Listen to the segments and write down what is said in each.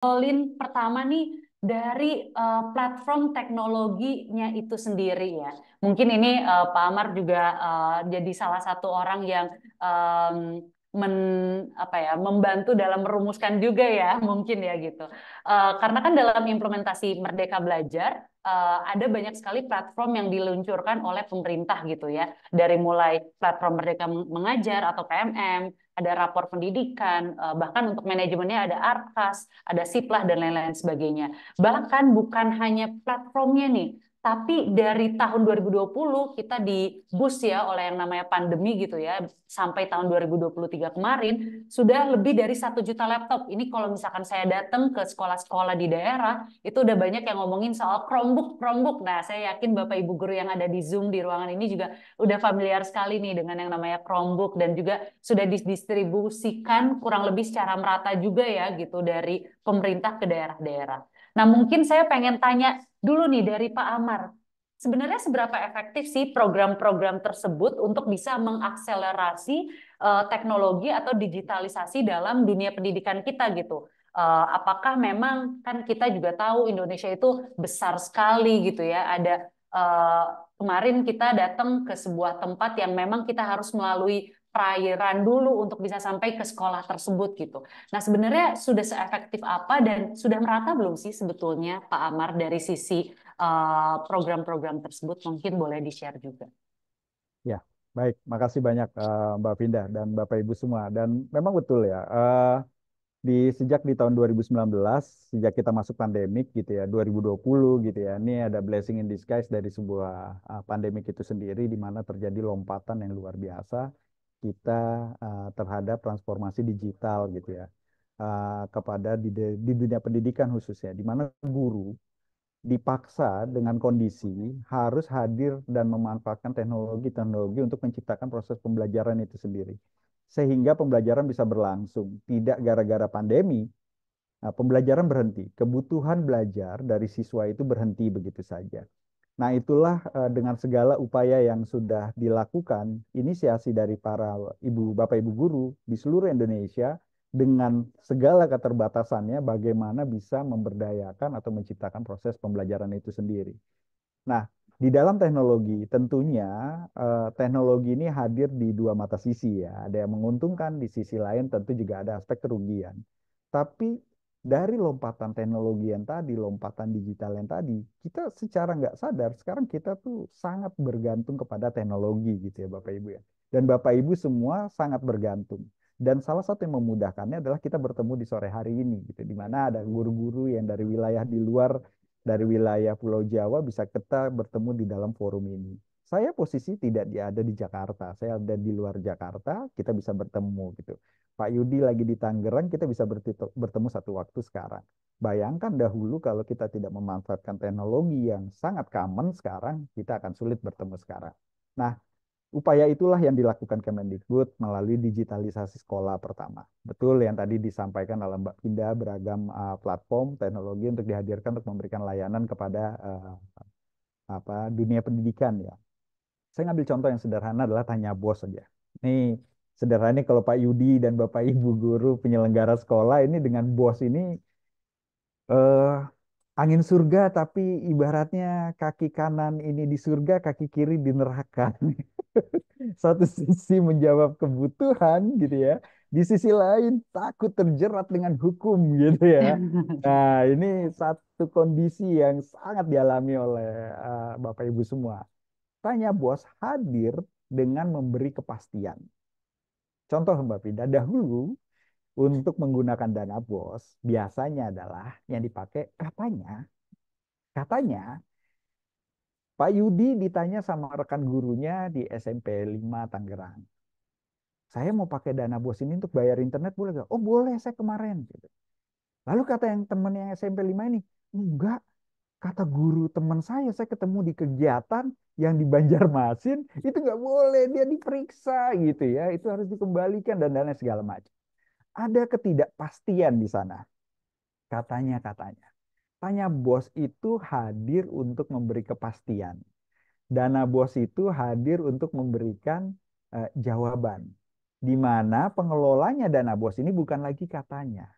Lin, pertama nih dari platform teknologinya itu sendiri ya. Mungkin ini Pak Amar juga jadi salah satu orang yang em, apa ya, membantu dalam merumuskan juga ya, mungkin ya gitu. Karena kan dalam implementasi Merdeka Belajar ada banyak sekali platform yang diluncurkan oleh pemerintah gitu ya. Dari mulai platform Merdeka Mengajar atau PMM, ada rapor pendidikan, bahkan untuk manajemennya ada Arkas, ada Siplah dan lain-lain sebagainya. Bahkan bukan hanya platformnya nih, tapi dari tahun 2020 kita di boost ya oleh yang namanya pandemi gitu ya, sampai tahun 2023 kemarin sudah lebih dari 1 juta laptop. Ini kalau misalkan saya datang ke sekolah-sekolah di daerah, itu udah banyak yang ngomongin soal Chromebook, Chromebook. Nah, saya yakin Bapak Ibu guru yang ada di Zoom di ruangan ini juga udah familiar sekali nih dengan yang namanya Chromebook dan juga sudah didistribusikan kurang lebih secara merata juga ya gitu dari pemerintah ke daerah-daerah. Nah, mungkin saya pengen tanya dulu nih dari Pak Amar. Sebenarnya seberapa efektif sih program-program tersebut untuk bisa mengakselerasi teknologi atau digitalisasi dalam dunia pendidikan kita gitu? Apakah memang kan kita juga tahu Indonesia itu besar sekali gitu ya, ada eh, kemarin kita datang ke sebuah tempat yang memang kita harus melalui perairan dulu untuk bisa sampai ke sekolah tersebut gitu. Nah, sebenarnya sudah seefektif apa dan sudah merata belum sih sebetulnya Pak Amar dari sisi program-program tersebut? Mungkin boleh di-share juga. Ya, baik. Makasih banyak Mbak Vinda dan Bapak Ibu semua. Dan memang betul ya, sejak di tahun 2019, sejak kita masuk pandemik gitu ya, 2020 gitu ya, ini ada blessing in disguise dari sebuah pandemik itu sendiri, di mana terjadi lompatan yang luar biasa kita terhadap transformasi digital gitu ya, kepada di dunia pendidikan khususnya, di mana guru dipaksa dengan kondisi harus hadir dan memanfaatkan teknologi-teknologi untuk menciptakan proses pembelajaran itu sendiri. Sehingga pembelajaran bisa berlangsung. Tidak gara-gara pandemi, pembelajaran berhenti. Kebutuhan belajar dari siswa itu berhenti begitu saja. Nah, itulah dengan segala upaya yang sudah dilakukan, inisiasi dari para ibu, bapak, ibu guru di seluruh Indonesia dengan segala keterbatasannya, bagaimana bisa memberdayakan atau menciptakan proses pembelajaran itu sendiri. Nah, di dalam teknologi, tentunya teknologi ini hadir di dua mata sisi ya. Ada yang menguntungkan, di sisi lain tentu juga ada aspek kerugian. Tapi dari lompatan teknologi yang tadi, lompatan digital yang tadi, kita secara nggak sadar sekarang kita tuh sangat bergantung kepada teknologi gitu ya Bapak Ibu ya. Dan Bapak Ibu semua sangat bergantung. Dan salah satu yang memudahkannya adalah kita bertemu di sore hari ini gitu, di mana ada guru-guru yang dari wilayah di luar, dari wilayah Pulau Jawa, bisa kita bertemu di dalam forum ini. Saya posisi tidak ada di Jakarta, saya ada di luar Jakarta, kita bisa bertemu gitu. Pak Yudi lagi di Tangerang, kita bisa bertemu satu waktu sekarang. Bayangkan dahulu kalau kita tidak memanfaatkan teknologi yang sangat common sekarang, kita akan sulit bertemu sekarang. Nah, upaya itulah yang dilakukan Kemendikbud melalui digitalisasi sekolah pertama. Betul yang tadi disampaikan oleh Mbak Pinda, beragam platform teknologi untuk dihadirkan untuk memberikan layanan kepada dunia pendidikan ya. Saya ngambil contoh yang sederhana adalah tanya bos saja. Ini sederhana, kalau Pak Yudi dan Bapak Ibu guru penyelenggara sekolah ini dengan bos ini eh, angin surga, tapi ibaratnya kaki kanan ini di surga, kaki kiri di neraka. Satu sisi menjawab kebutuhan gitu ya, di sisi lain takut terjerat dengan hukum gitu ya. Nah, ini satu kondisi yang sangat dialami oleh Bapak Ibu semua. Tanya bos hadir dengan memberi kepastian. Contoh Mbak Pinda, dahulu untuk menggunakan dana bos biasanya adalah yang dipakai katanya Pak Yudi ditanya sama rekan gurunya di SMP 5 Tangerang. Saya mau pakai dana bos ini untuk bayar internet boleh gak? Oh boleh, saya kemarin. Gitu. Lalu kata yang teman yang SMP 5 ini, enggak, kata guru teman saya ketemu di kegiatan yang di Banjarmasin, itu nggak boleh, dia diperiksa gitu ya, itu harus dikembalikan dan lain segala macam. Ada ketidakpastian di sana, katanya. Tanya bos itu hadir untuk memberi kepastian. Dana bos itu hadir untuk memberikan jawaban. Di mana pengelolanya dana bos ini bukan lagi katanya,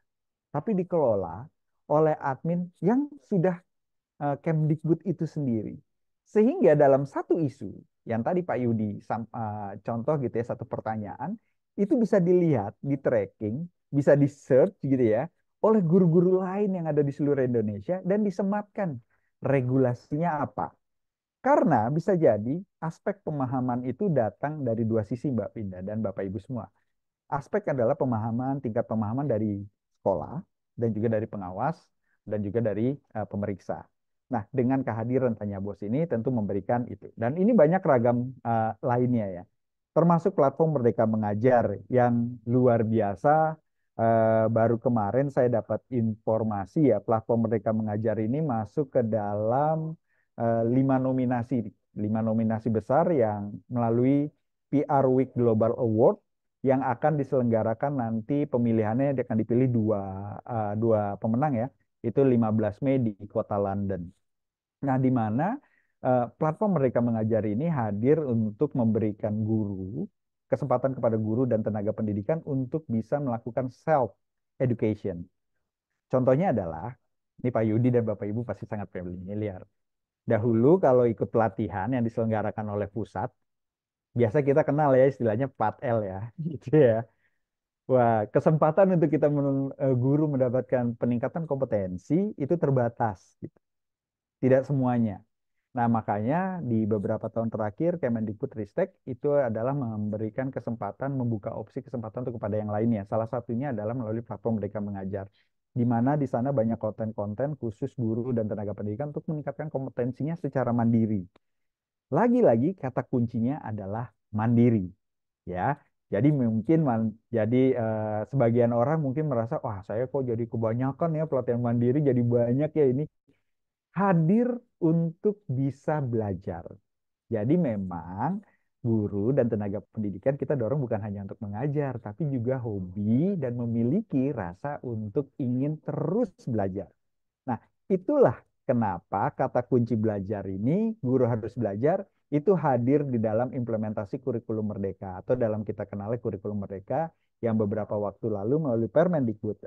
tapi dikelola oleh admin yang sudah Kemdikbud itu sendiri. Sehingga dalam satu isu, yang tadi Pak Yudi contoh gitu ya, satu pertanyaan, itu bisa dilihat, di tracking, bisa di search gitu ya, oleh guru-guru lain yang ada di seluruh Indonesia dan disematkan regulasinya apa. Karena bisa jadi aspek pemahaman itu datang dari dua sisi Mbak Pinda dan Bapak Ibu semua. Aspek adalah pemahaman, tingkat pemahaman dari sekolah dan juga dari pengawas dan juga dari pemeriksa. Nah, dengan kehadiran Tanya Bos ini tentu memberikan itu. Dan ini banyak ragam lainnya ya. Termasuk platform Merdeka Mengajar yang luar biasa. Baru kemarin saya dapat informasi ya, platform Merdeka Mengajar ini masuk ke dalam 5 nominasi, 5 nominasi besar yang melalui PR Week Global Award yang akan diselenggarakan nanti pemilihannya akan dipilih dua pemenang ya. Itu 15 Mei di kota London. Nah, di mana platform Merdeka Mengajar ini hadir untuk memberikan guru, kesempatan kepada guru dan tenaga pendidikan untuk bisa melakukan self education. Contohnya adalah, ini Pak Yudi dan Bapak Ibu pasti sangat familiar. Dahulu kalau ikut pelatihan yang diselenggarakan oleh pusat, biasa kita kenal ya istilahnya 4L ya, gitu ya. Wah, kesempatan untuk kita guru mendapatkan peningkatan kompetensi itu terbatas, gitu. Tidak semuanya. Nah, makanya di beberapa tahun terakhir Kemendikbudristek itu adalah memberikan kesempatan, membuka opsi kesempatan untuk kepada yang lainnya. Salah satunya adalah melalui platform Merdeka Mengajar, di mana di sana banyak konten-konten khusus guru dan tenaga pendidikan untuk meningkatkan kompetensinya secara mandiri. Lagi-lagi kata kuncinya adalah mandiri, ya. Jadi mungkin sebagian orang mungkin merasa, wah saya kok jadi kebanyakan ya pelatihan mandiri, jadi banyak ya ini. Hadir untuk bisa belajar. Jadi memang guru dan tenaga pendidikan kita dorong bukan hanya untuk mengajar, tapi juga hobi dan memiliki rasa untuk ingin terus belajar. Nah, itulah kenapa kata kunci belajar ini, guru harus belajar, itu hadir di dalam implementasi kurikulum Merdeka atau dalam kita kenal kurikulum Merdeka yang beberapa waktu lalu melalui Permendikbud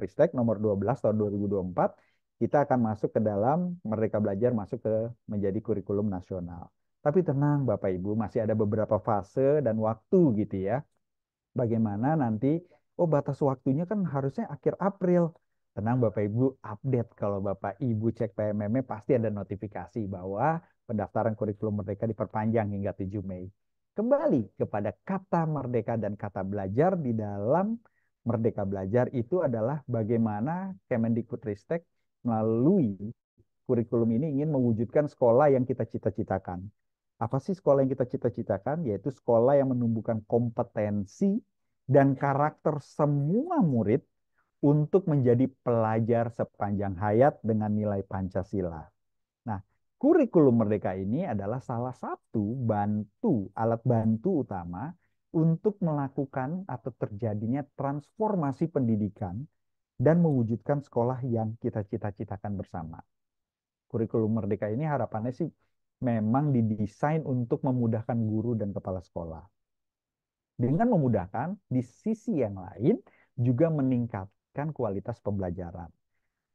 Ristek nomor 12 tahun 2024 kita akan masuk ke dalam Merdeka Belajar masuk ke menjadi kurikulum nasional. Tapi tenang Bapak Ibu, masih ada beberapa fase dan waktu gitu ya. Bagaimana nanti, oh batas waktunya kan harusnya akhir April. Tenang Bapak Ibu, update kalau Bapak Ibu cek PMM pasti ada notifikasi bahwa pendaftaran kurikulum Merdeka diperpanjang hingga 7 Mei. Kembali kepada kata merdeka dan kata belajar di dalam Merdeka Belajar itu adalah bagaimana Kemendikbudristek melalui kurikulum ini ingin mewujudkan sekolah yang kita cita-citakan. Apa sih sekolah yang kita cita-citakan? Yaitu sekolah yang menumbuhkan kompetensi dan karakter semua murid untuk menjadi pelajar sepanjang hayat dengan nilai Pancasila. Nah, kurikulum Merdeka ini adalah salah satu alat bantu utama untuk melakukan atau terjadinya transformasi pendidikan dan mewujudkan sekolah yang kita cita-citakan bersama. Kurikulum Merdeka ini harapannya sih memang didesain untuk memudahkan guru dan kepala sekolah. Dengan memudahkan, di sisi yang lain juga meningkatkan kualitas pembelajaran.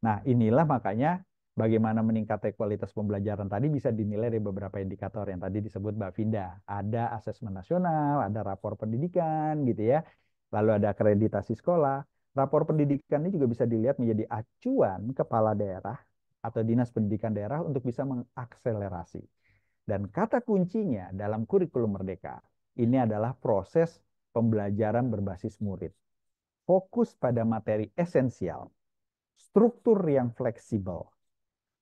Nah, inilah makanya bagaimana meningkatkan kualitas pembelajaran tadi bisa dinilai dari beberapa indikator yang tadi disebut Mbak Vinda. Ada asesmen nasional, ada rapor pendidikan gitu ya. Lalu ada akreditasi sekolah. Rapor pendidikan ini juga bisa dilihat menjadi acuan kepala daerah atau dinas pendidikan daerah untuk bisa mengakselerasi. Dan kata kuncinya dalam kurikulum Merdeka ini adalah proses pembelajaran berbasis murid. Fokus pada materi esensial, struktur yang fleksibel,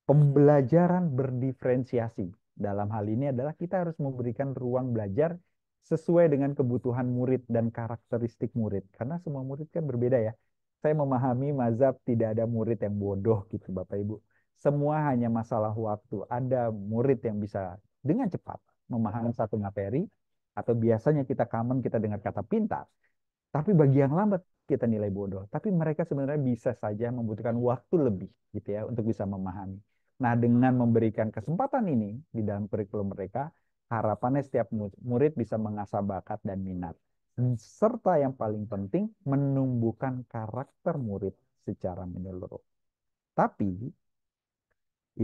pembelajaran berdiferensiasi. Dalam hal ini adalah kita harus memberikan ruang belajar sesuai dengan kebutuhan murid dan karakteristik murid. Karena semua murid kan berbeda ya. Saya memahami mazhab tidak ada murid yang bodoh gitu Bapak Ibu. Semua hanya masalah waktu. Ada murid yang bisa dengan cepat memahami satu materi, atau biasanya kita common kita dengar kata pintar. Tapi bagi yang lambat kita nilai bodoh. Tapi mereka sebenarnya bisa saja membutuhkan waktu lebih gitu ya untuk bisa memahami. Nah, dengan memberikan kesempatan ini di dalam kurikulum mereka, harapannya setiap murid bisa mengasah bakat dan minat. Serta yang paling penting menumbuhkan karakter murid secara menyeluruh. Tapi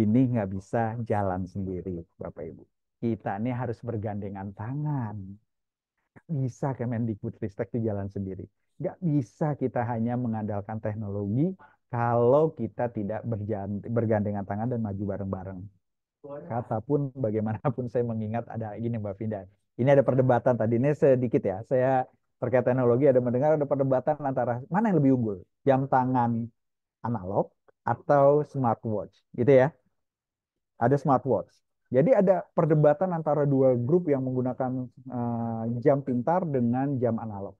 ini nggak bisa jalan sendiri, Bapak Ibu. Kita ini harus bergandengan tangan. Nggak bisa Kemendikbudristek itu jalan sendiri. Nggak bisa kita hanya mengandalkan teknologi kalau kita tidak bergandengan tangan dan maju bareng-bareng. Katapun bagaimanapun saya mengingat ada gini Mbak Vinda. Ini ada perdebatan tadi, ini sedikit ya. Saya terkait teknologi ada mendengar ada perdebatan antara mana yang lebih unggul, jam tangan analog atau smartwatch, gitu ya. Ada smartwatch. Jadi ada perdebatan antara dua grup yang menggunakan jam pintar dengan jam analog.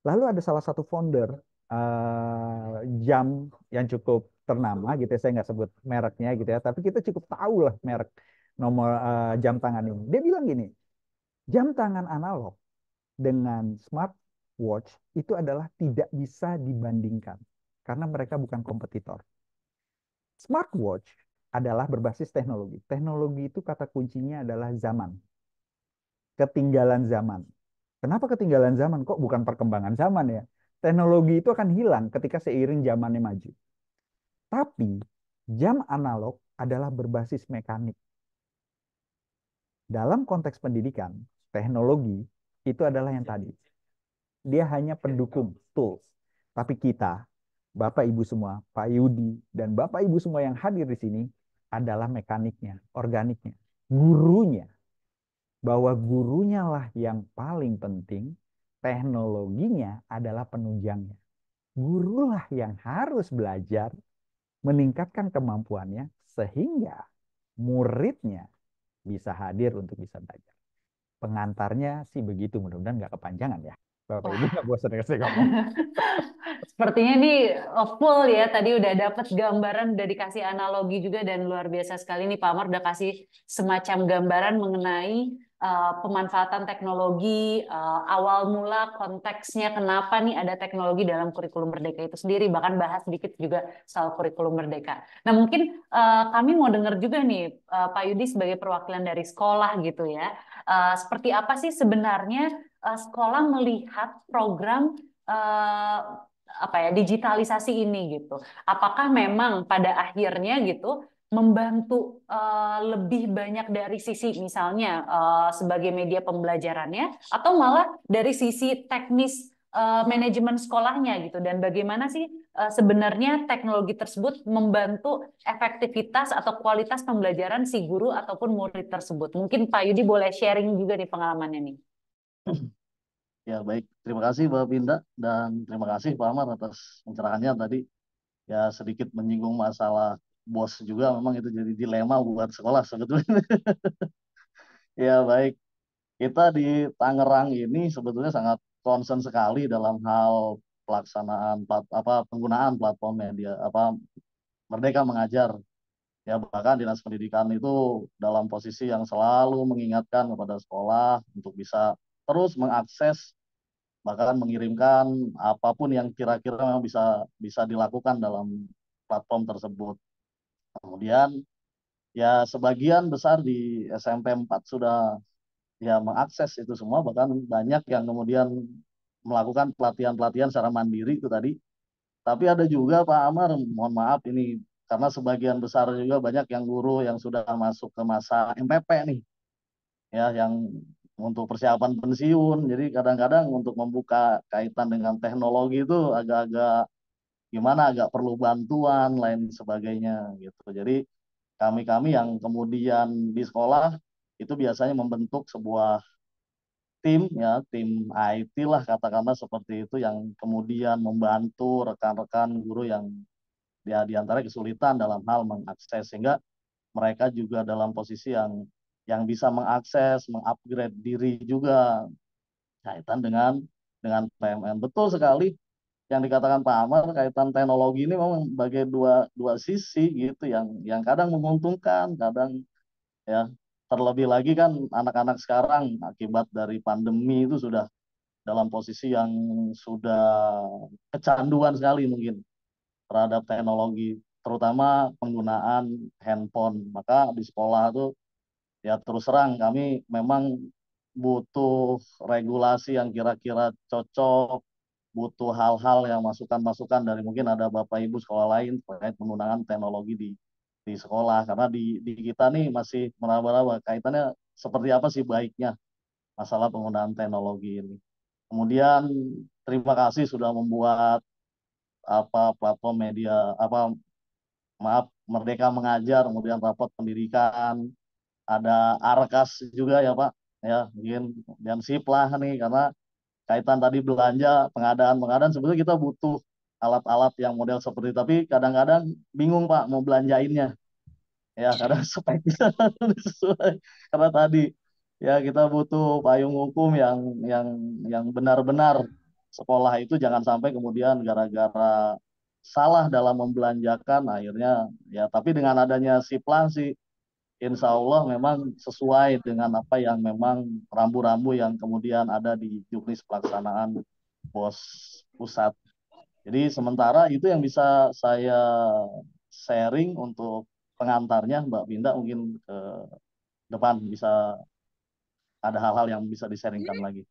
Lalu ada salah satu founder jam yang cukup ternama gitu ya, saya nggak sebut mereknya gitu ya, tapi kita cukup tahu lah merek nomor jam tangan ini. Dia bilang gini, jam tangan analog dengan smartwatch itu adalah tidak bisa dibandingkan karena mereka bukan kompetitor. Smartwatch adalah berbasis teknologi. Teknologi itu kata kuncinya adalah zaman. Ketinggalan zaman. Kenapa ketinggalan zaman? Kok bukan perkembangan zaman ya? Teknologi itu akan hilang ketika seiring zamannya maju. Tapi jam analog adalah berbasis mekanik. Dalam konteks pendidikan, teknologi itu adalah yang tadi. Dia hanya pendukung, tools. Tapi kita, Bapak Ibu semua, Pak Yudi, dan Bapak Ibu semua yang hadir di sini adalah mekaniknya, organiknya, gurunya. Bahwa gurunya lah yang paling penting, teknologinya adalah penunjangnya. Gurulah yang harus belajar, meningkatkan kemampuannya, sehingga muridnya bisa hadir untuk bisa belajar. Pengantarnya sih begitu, mudah-mudahan nggak kepanjangan ya. Bapak Ibu Wah, nggak bosan dengan saya ngomong. sepertinya nih full ya. Tadi udah dapet gambaran, udah dikasih analogi juga dan luar biasa sekali nih Pak Amar udah kasih semacam gambaran mengenai pemanfaatan teknologi, awal mula konteksnya kenapa nih ada teknologi dalam kurikulum Merdeka itu sendiri. Bahkan bahas sedikit juga soal kurikulum Merdeka. Nah mungkin kami mau dengar juga nih Pak Yudi sebagai perwakilan dari sekolah gitu ya. Seperti apa sih sebenarnya sekolah melihat program eh, apa ya digitalisasi ini gitu. Apakah memang pada akhirnya gitu membantu lebih banyak dari sisi misalnya sebagai media pembelajarannya atau malah dari sisi teknis manajemen sekolahnya gitu dan bagaimana sih sebenarnya teknologi tersebut membantu efektivitas atau kualitas pembelajaran si guru ataupun murid tersebut. Mungkin Pak Yudi boleh sharing juga nih pengalamannya nih. Ya, baik. Terima kasih Mbak Binda dan terima kasih Pak Amar atas pencerahannya tadi. Ya, sedikit menyinggung masalah bos juga memang itu jadi dilema buat sekolah sebetulnya. Ya, baik. Kita di Tangerang ini sebetulnya sangat concern sekali dalam hal pelaksanaan penggunaan platform media Merdeka Mengajar. Ya, bahkan Dinas Pendidikan itu dalam posisi yang selalu mengingatkan kepada sekolah untuk bisa terus mengakses bahkan mengirimkan apapun yang kira-kira memang bisa bisa dilakukan dalam platform tersebut. Kemudian ya sebagian besar di SMP 4 sudah ya mengakses itu semua, bahkan banyak yang kemudian melakukan pelatihan-pelatihan secara mandiri itu tadi. Tapi ada juga Pak Amar, mohon maaf ini karena sebagian besar juga banyak yang guru yang sudah masuk ke masa MPP nih, ya yang untuk persiapan pensiun. Jadi kadang-kadang untuk membuka kaitan dengan teknologi itu agak-agak gimana, agak perlu bantuan lain sebagainya gitu. Jadi kami-kami yang kemudian di sekolah itu biasanya membentuk sebuah tim ya, tim IT lah katakanlah seperti itu yang kemudian membantu rekan-rekan guru yang ya diantara kesulitan dalam hal mengakses sehingga mereka juga dalam posisi yang bisa mengakses, mengupgrade diri juga kaitan dengan PMN. Betul sekali yang dikatakan Pak Amar kaitan teknologi ini memang sebagai dua dua sisi gitu yang kadang menguntungkan, kadang ya terlebih lagi kan anak-anak sekarang akibat dari pandemi itu sudah dalam posisi yang sudah kecanduan sekali mungkin terhadap teknologi, terutama penggunaan handphone. Maka di sekolah itu ya terus terang kami memang butuh regulasi yang kira-kira cocok butuh hal-hal yang masukan-masukan dari mungkin ada Bapak Ibu sekolah lain terkait penggunaan teknologi di sekolah. Karena di kita nih masih meraba-raba kaitannya seperti apa sih baiknya masalah penggunaan teknologi ini. Kemudian terima kasih sudah membuat platform media maaf Merdeka Mengajar, kemudian rapot pendidikan, ada Arkas juga ya Pak, ya mungkin dan Siplah nih karena kaitan tadi belanja pengadaan sebetulnya kita butuh alat-alat yang model seperti itu. Tapi kadang-kadang bingung Pak mau belanjainnya ya kadang speknya sesuai karena tadi ya kita butuh payung hukum yang yang benar-benar sekolah itu jangan sampai kemudian gara-gara salah dalam membelanjakan akhirnya ya tapi dengan adanya Siplan sih insya Allah memang sesuai dengan apa yang memang rambu-rambu yang kemudian ada di juknis pelaksanaan BOS pusat. Jadi sementara itu yang bisa saya sharing untuk pengantarnya Mbak Binda mungkin ke depan bisa ada hal-hal yang bisa di-sharingkan lagi.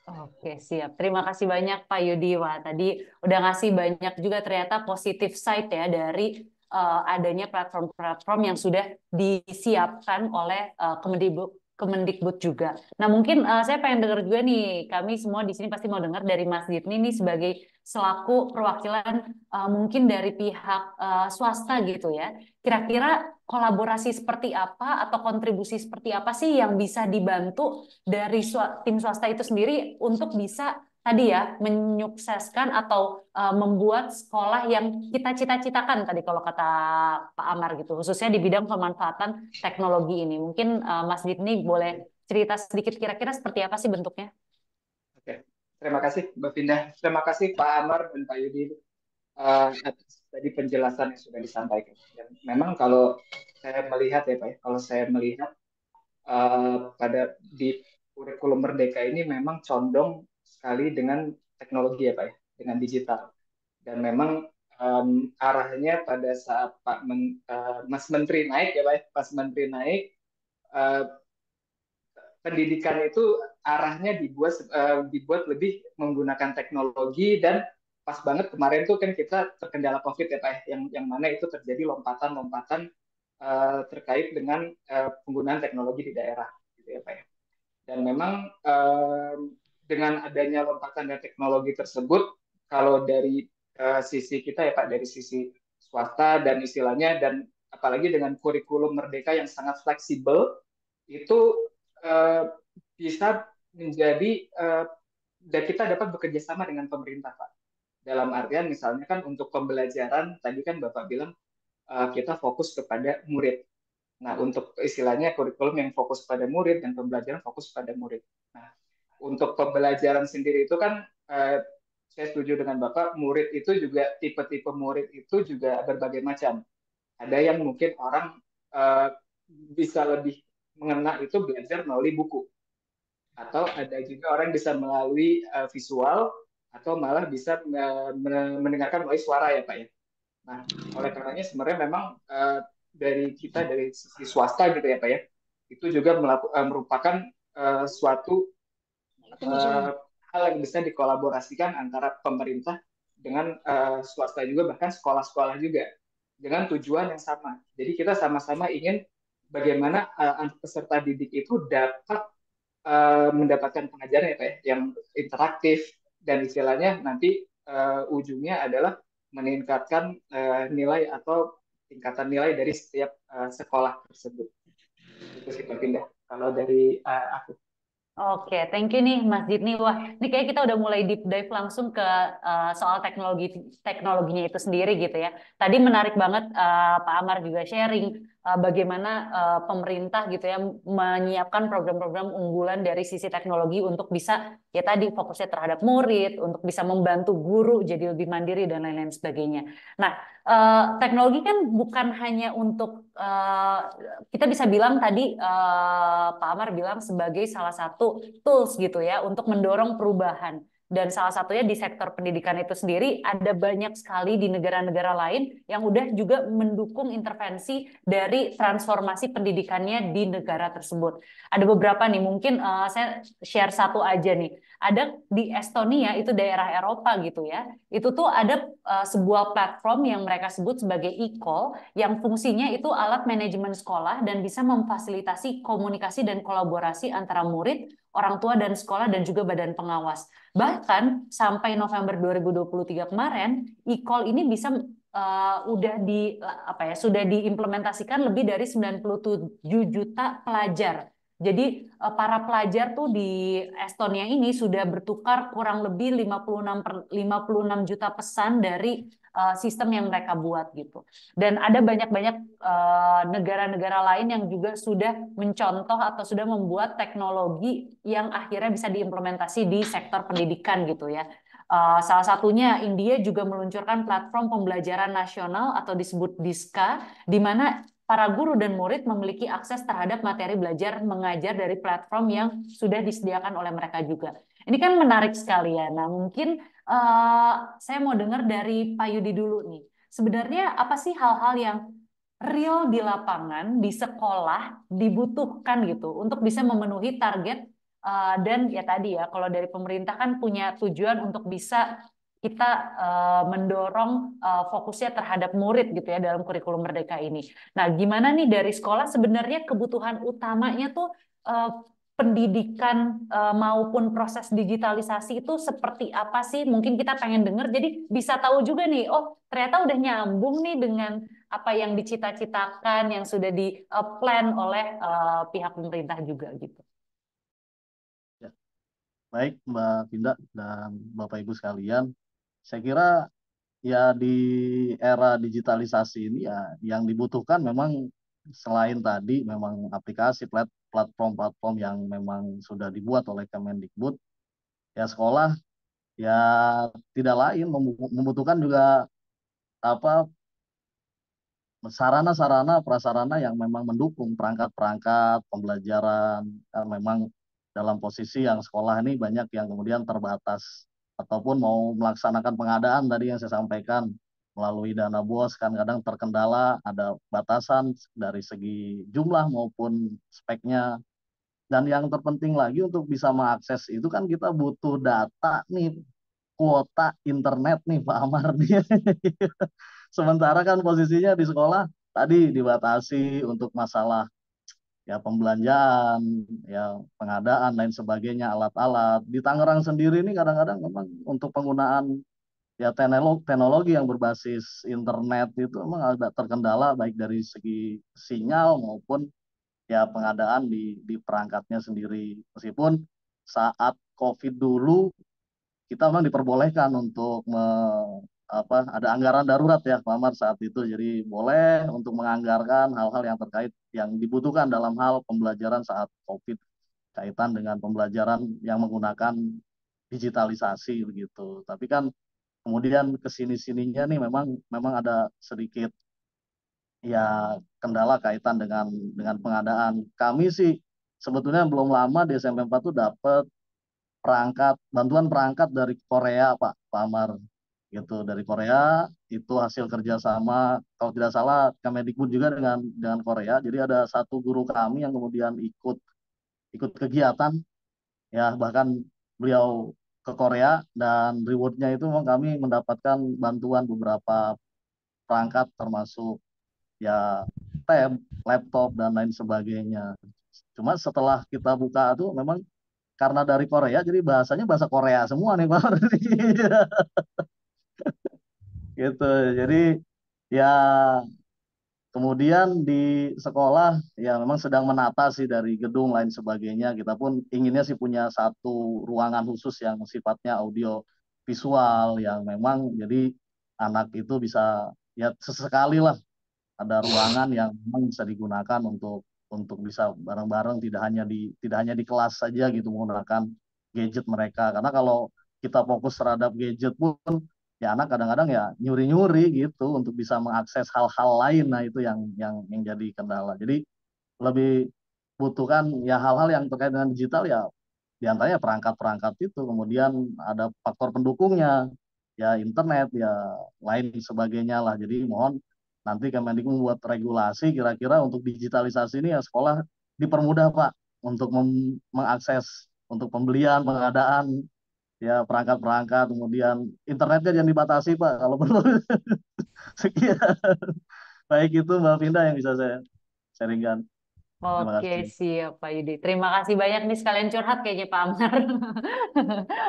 Oke, siap. Terima kasih banyak Pak Yudi. Wah, tadi udah ngasih banyak juga ternyata positif side ya dari adanya platform-platform yang sudah disiapkan oleh Kemendikbud juga. Nah, mungkin saya pengen dengar juga nih, kami semua di sini pasti mau dengar dari Mas Ditni nih sebagai selaku perwakilan mungkin dari pihak swasta gitu ya. Kira-kira kolaborasi seperti apa atau kontribusi seperti apa sih yang bisa dibantu dari tim swasta itu sendiri untuk bisa tadi ya menyukseskan atau membuat sekolah yang kita cita-citakan tadi kalau kata Pak Amar gitu, khususnya di bidang pemanfaatan teknologi ini. Mungkin Mas Ditni boleh cerita sedikit kira-kira seperti apa sih bentuknya? Oke, terima kasih Mbak Vinda. Terima kasih Pak Amar dan Pak Yudi atas tadi penjelasan yang sudah disampaikan. Dan memang kalau saya melihat ya Pak, kalau saya melihat pada di kurikulum Merdeka ini memang condong sekali dengan teknologi ya Pak, dengan digital. Dan memang arahnya pada saat Mas Menteri naik ya Pak, Mas Menteri naik, pendidikan itu arahnya dibuat lebih menggunakan teknologi dan pas banget kemarin tuh kan kita terkendala COVID ya Pak, yang mana itu terjadi lompatan-lompatan terkait dengan penggunaan teknologi di daerah gitu ya Pak. Dan memang dengan adanya lompatan dan teknologi tersebut, kalau dari sisi kita ya Pak, dari sisi swasta dan istilahnya dan apalagi dengan kurikulum Merdeka yang sangat fleksibel, itu bisa menjadi dan kita dapat bekerja sama dengan pemerintah Pak. Dalam artian misalnya kan untuk pembelajaran tadi kan Bapak bilang kita fokus kepada murid. Nah, untuk istilahnya kurikulum yang fokus pada murid dan pembelajaran fokus pada murid. Nah, untuk pembelajaran sendiri itu kan saya setuju dengan Bapak, murid itu juga tipe-tipe murid itu juga berbagai macam. Ada yang mungkin orang bisa lebih mengena itu belajar melalui buku. Atau ada juga orang bisa melalui visual atau malah bisa mendengarkan melalui suara ya Pak ya. Nah, oleh karenanya sebenarnya memang dari kita dari sisi swasta gitu ya Pak ya, itu juga merupakan suatu hal yang bisa dikolaborasikan antara pemerintah dengan swasta juga bahkan sekolah-sekolah juga dengan tujuan yang sama. Jadi kita sama-sama ingin bagaimana peserta didik itu dapat mendapatkan pengajaran ya Pak ya, yang interaktif dan istilahnya nanti ujungnya adalah meningkatkan nilai atau tingkatan nilai dari setiap sekolah tersebut. Itu sih Pak Pindah. Kalau dari aku. Oke, thank you nih Mas Ditni. Wah, ini kayak kita udah mulai deep dive langsung ke soal teknologinya itu sendiri gitu ya. Tadi menarik banget Pak Amar juga sharing bagaimana pemerintah gitu ya menyiapkan program-program unggulan dari sisi teknologi untuk bisa ya tadi fokusnya terhadap murid, untuk bisa membantu guru jadi lebih mandiri dan lain-lain sebagainya. Nah, teknologi kan bukan hanya untuk kita bisa bilang tadi Pak Amar bilang sebagai salah satu tools gitu ya untuk mendorong perubahan. Dan salah satunya di sektor pendidikan itu sendiri ada banyak sekali di negara-negara lain yang udah juga mendukung intervensi dari transformasi pendidikannya di negara tersebut. Ada beberapa nih, mungkin saya share satu aja nih. Ada di Estonia, itu daerah Eropa gitu ya. Itu tuh ada sebuah platform yang mereka sebut sebagai e-call yang fungsinya itu alat manajemen sekolah dan bisa memfasilitasi komunikasi dan kolaborasi antara murid, orang tua dan sekolah dan juga badan pengawas. Bahkan sampai November 2023 kemarin, e-call ini bisa sudah diimplementasikan lebih dari 97 juta pelajar. Jadi para pelajar tuh di Estonia ini sudah bertukar kurang lebih 56 juta pesan dari sistem yang mereka buat gitu. Dan ada banyak-banyak negara-negara lain yang juga sudah mencontoh atau sudah membuat teknologi yang akhirnya bisa diimplementasi di sektor pendidikan gitu ya. Salah satunya India juga meluncurkan platform pembelajaran nasional atau disebut DISKA, di mana para guru dan murid memiliki akses terhadap materi belajar mengajar dari platform yang sudah disediakan oleh mereka juga. Ini kan menarik sekali ya. Nah, mungkin saya mau dengar dari Pak Yudi dulu nih. Sebenarnya apa sih hal-hal yang real di lapangan, di sekolah dibutuhkan gitu untuk bisa memenuhi target dan ya tadi ya, kalau dari pemerintah kan punya tujuan untuk bisa kita mendorong fokusnya terhadap murid gitu ya dalam kurikulum Merdeka ini. Nah, gimana nih dari sekolah sebenarnya kebutuhan utamanya tuh eh, pendidikan maupun proses digitalisasi itu seperti apa sih? Mungkin kita pengen dengar, jadi bisa tahu juga nih, oh ternyata udah nyambung nih dengan apa yang dicita-citakan, yang sudah di-plan oleh pihak pemerintah juga gitu. Ya, baik Mbak Vinda dan Bapak Ibu sekalian, saya kira ya di era digitalisasi ini ya yang dibutuhkan memang selain tadi memang aplikasi platform-platform yang memang sudah dibuat oleh Kemendikbud, ya sekolah ya tidak lain membutuhkan juga apa sarana-sarana prasarana yang memang mendukung perangkat-perangkat pembelajaran. Memang dalam posisi yang sekolah ini banyak yang kemudian terbatas ataupun mau melaksanakan pengadaan tadi yang saya sampaikan melalui dana BOS kan kadang terkendala, ada batasan dari segi jumlah maupun speknya. Dan yang terpenting lagi untuk bisa mengakses itu kan kita butuh data nih, kuota internet nih Pak Amar nih. Sementara kan posisinya di sekolah tadi dibatasi untuk masalah ya pembelanjaan, ya pengadaan lain sebagainya, alat-alat. Di Tangerang sendiri ini kadang-kadang memang untuk penggunaan ya teknologi yang berbasis internet itu memang agak terkendala baik dari segi sinyal maupun ya pengadaan di perangkatnya sendiri. Meskipun saat COVID dulu kita memang diperbolehkan untuk ada anggaran darurat ya Pak Amar saat itu. Jadi boleh untuk menganggarkan hal-hal yang terkait yang dibutuhkan dalam hal pembelajaran saat COVID kaitan dengan pembelajaran yang menggunakan digitalisasi begitu. Tapi kan kemudian kesini-sininya nih memang ada sedikit ya kendala kaitan dengan pengadaan. Kami sih sebetulnya belum lama di SMP 4 tuh dapat bantuan perangkat dari Korea Pak Amar gitu, dari Korea. Itu hasil kerjasama kalau tidak salah Kemendikbud juga dengan Korea. Jadi ada satu guru kami yang kemudian ikut kegiatan ya, bahkan beliau ke Korea dan rewardnya itu memang kami mendapatkan bantuan beberapa perangkat termasuk ya tab, laptop dan lain sebagainya. Cuma setelah kita buka tuh memang karena dari Korea jadi bahasanya bahasa Korea semua nih Pak. Gitu. Jadi ya kemudian di sekolah ya memang sedang menata sih dari gedung lain sebagainya. Kita pun inginnya sih punya satu ruangan khusus yang sifatnya audio visual yang memang jadi anak itu bisa ya sesekali lah ada ruangan yang memang bisa digunakan untuk bisa bareng-bareng tidak hanya di kelas saja gitu menggunakan gadget mereka. Karena kalau kita fokus terhadap gadget pun ya anak kadang-kadang ya nyuri-nyuri gitu untuk bisa mengakses hal-hal lain. Nah, itu yang jadi kendala. Jadi lebih butuhkan ya hal-hal yang terkait dengan digital ya Di antaranya perangkat-perangkat itu, kemudian ada faktor pendukungnya, ya internet, ya lain sebagainya lah. Jadi mohon nanti Kemendikbud membuat regulasi kira-kira untuk digitalisasi ini ya sekolah dipermudah Pak untuk mengakses untuk pembelian, pengadaan ya perangkat-perangkat, kemudian internetnya jangan dibatasi Pak kalau perlu. Sekian. Baik itu Mbak Vinda yang bisa saya sharingkan. Terima Oke, kasih. siap Pak Yudi. Terima kasih banyak nih sekalian curhat kayaknya Pak Amar.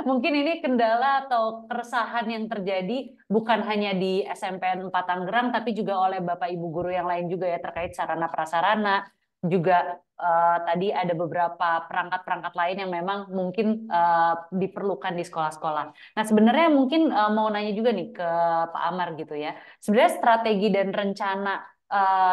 Mungkin ini kendala atau keresahan yang terjadi bukan hanya di SMPN 4 Tangerang, tapi juga oleh Bapak Ibu guru yang lain juga ya terkait sarana prasarana. Juga tadi ada beberapa perangkat-perangkat lain yang memang mungkin diperlukan di sekolah-sekolah. Nah, sebenarnya mungkin mau nanya juga nih ke Pak Amar gitu ya. Sebenarnya strategi dan rencana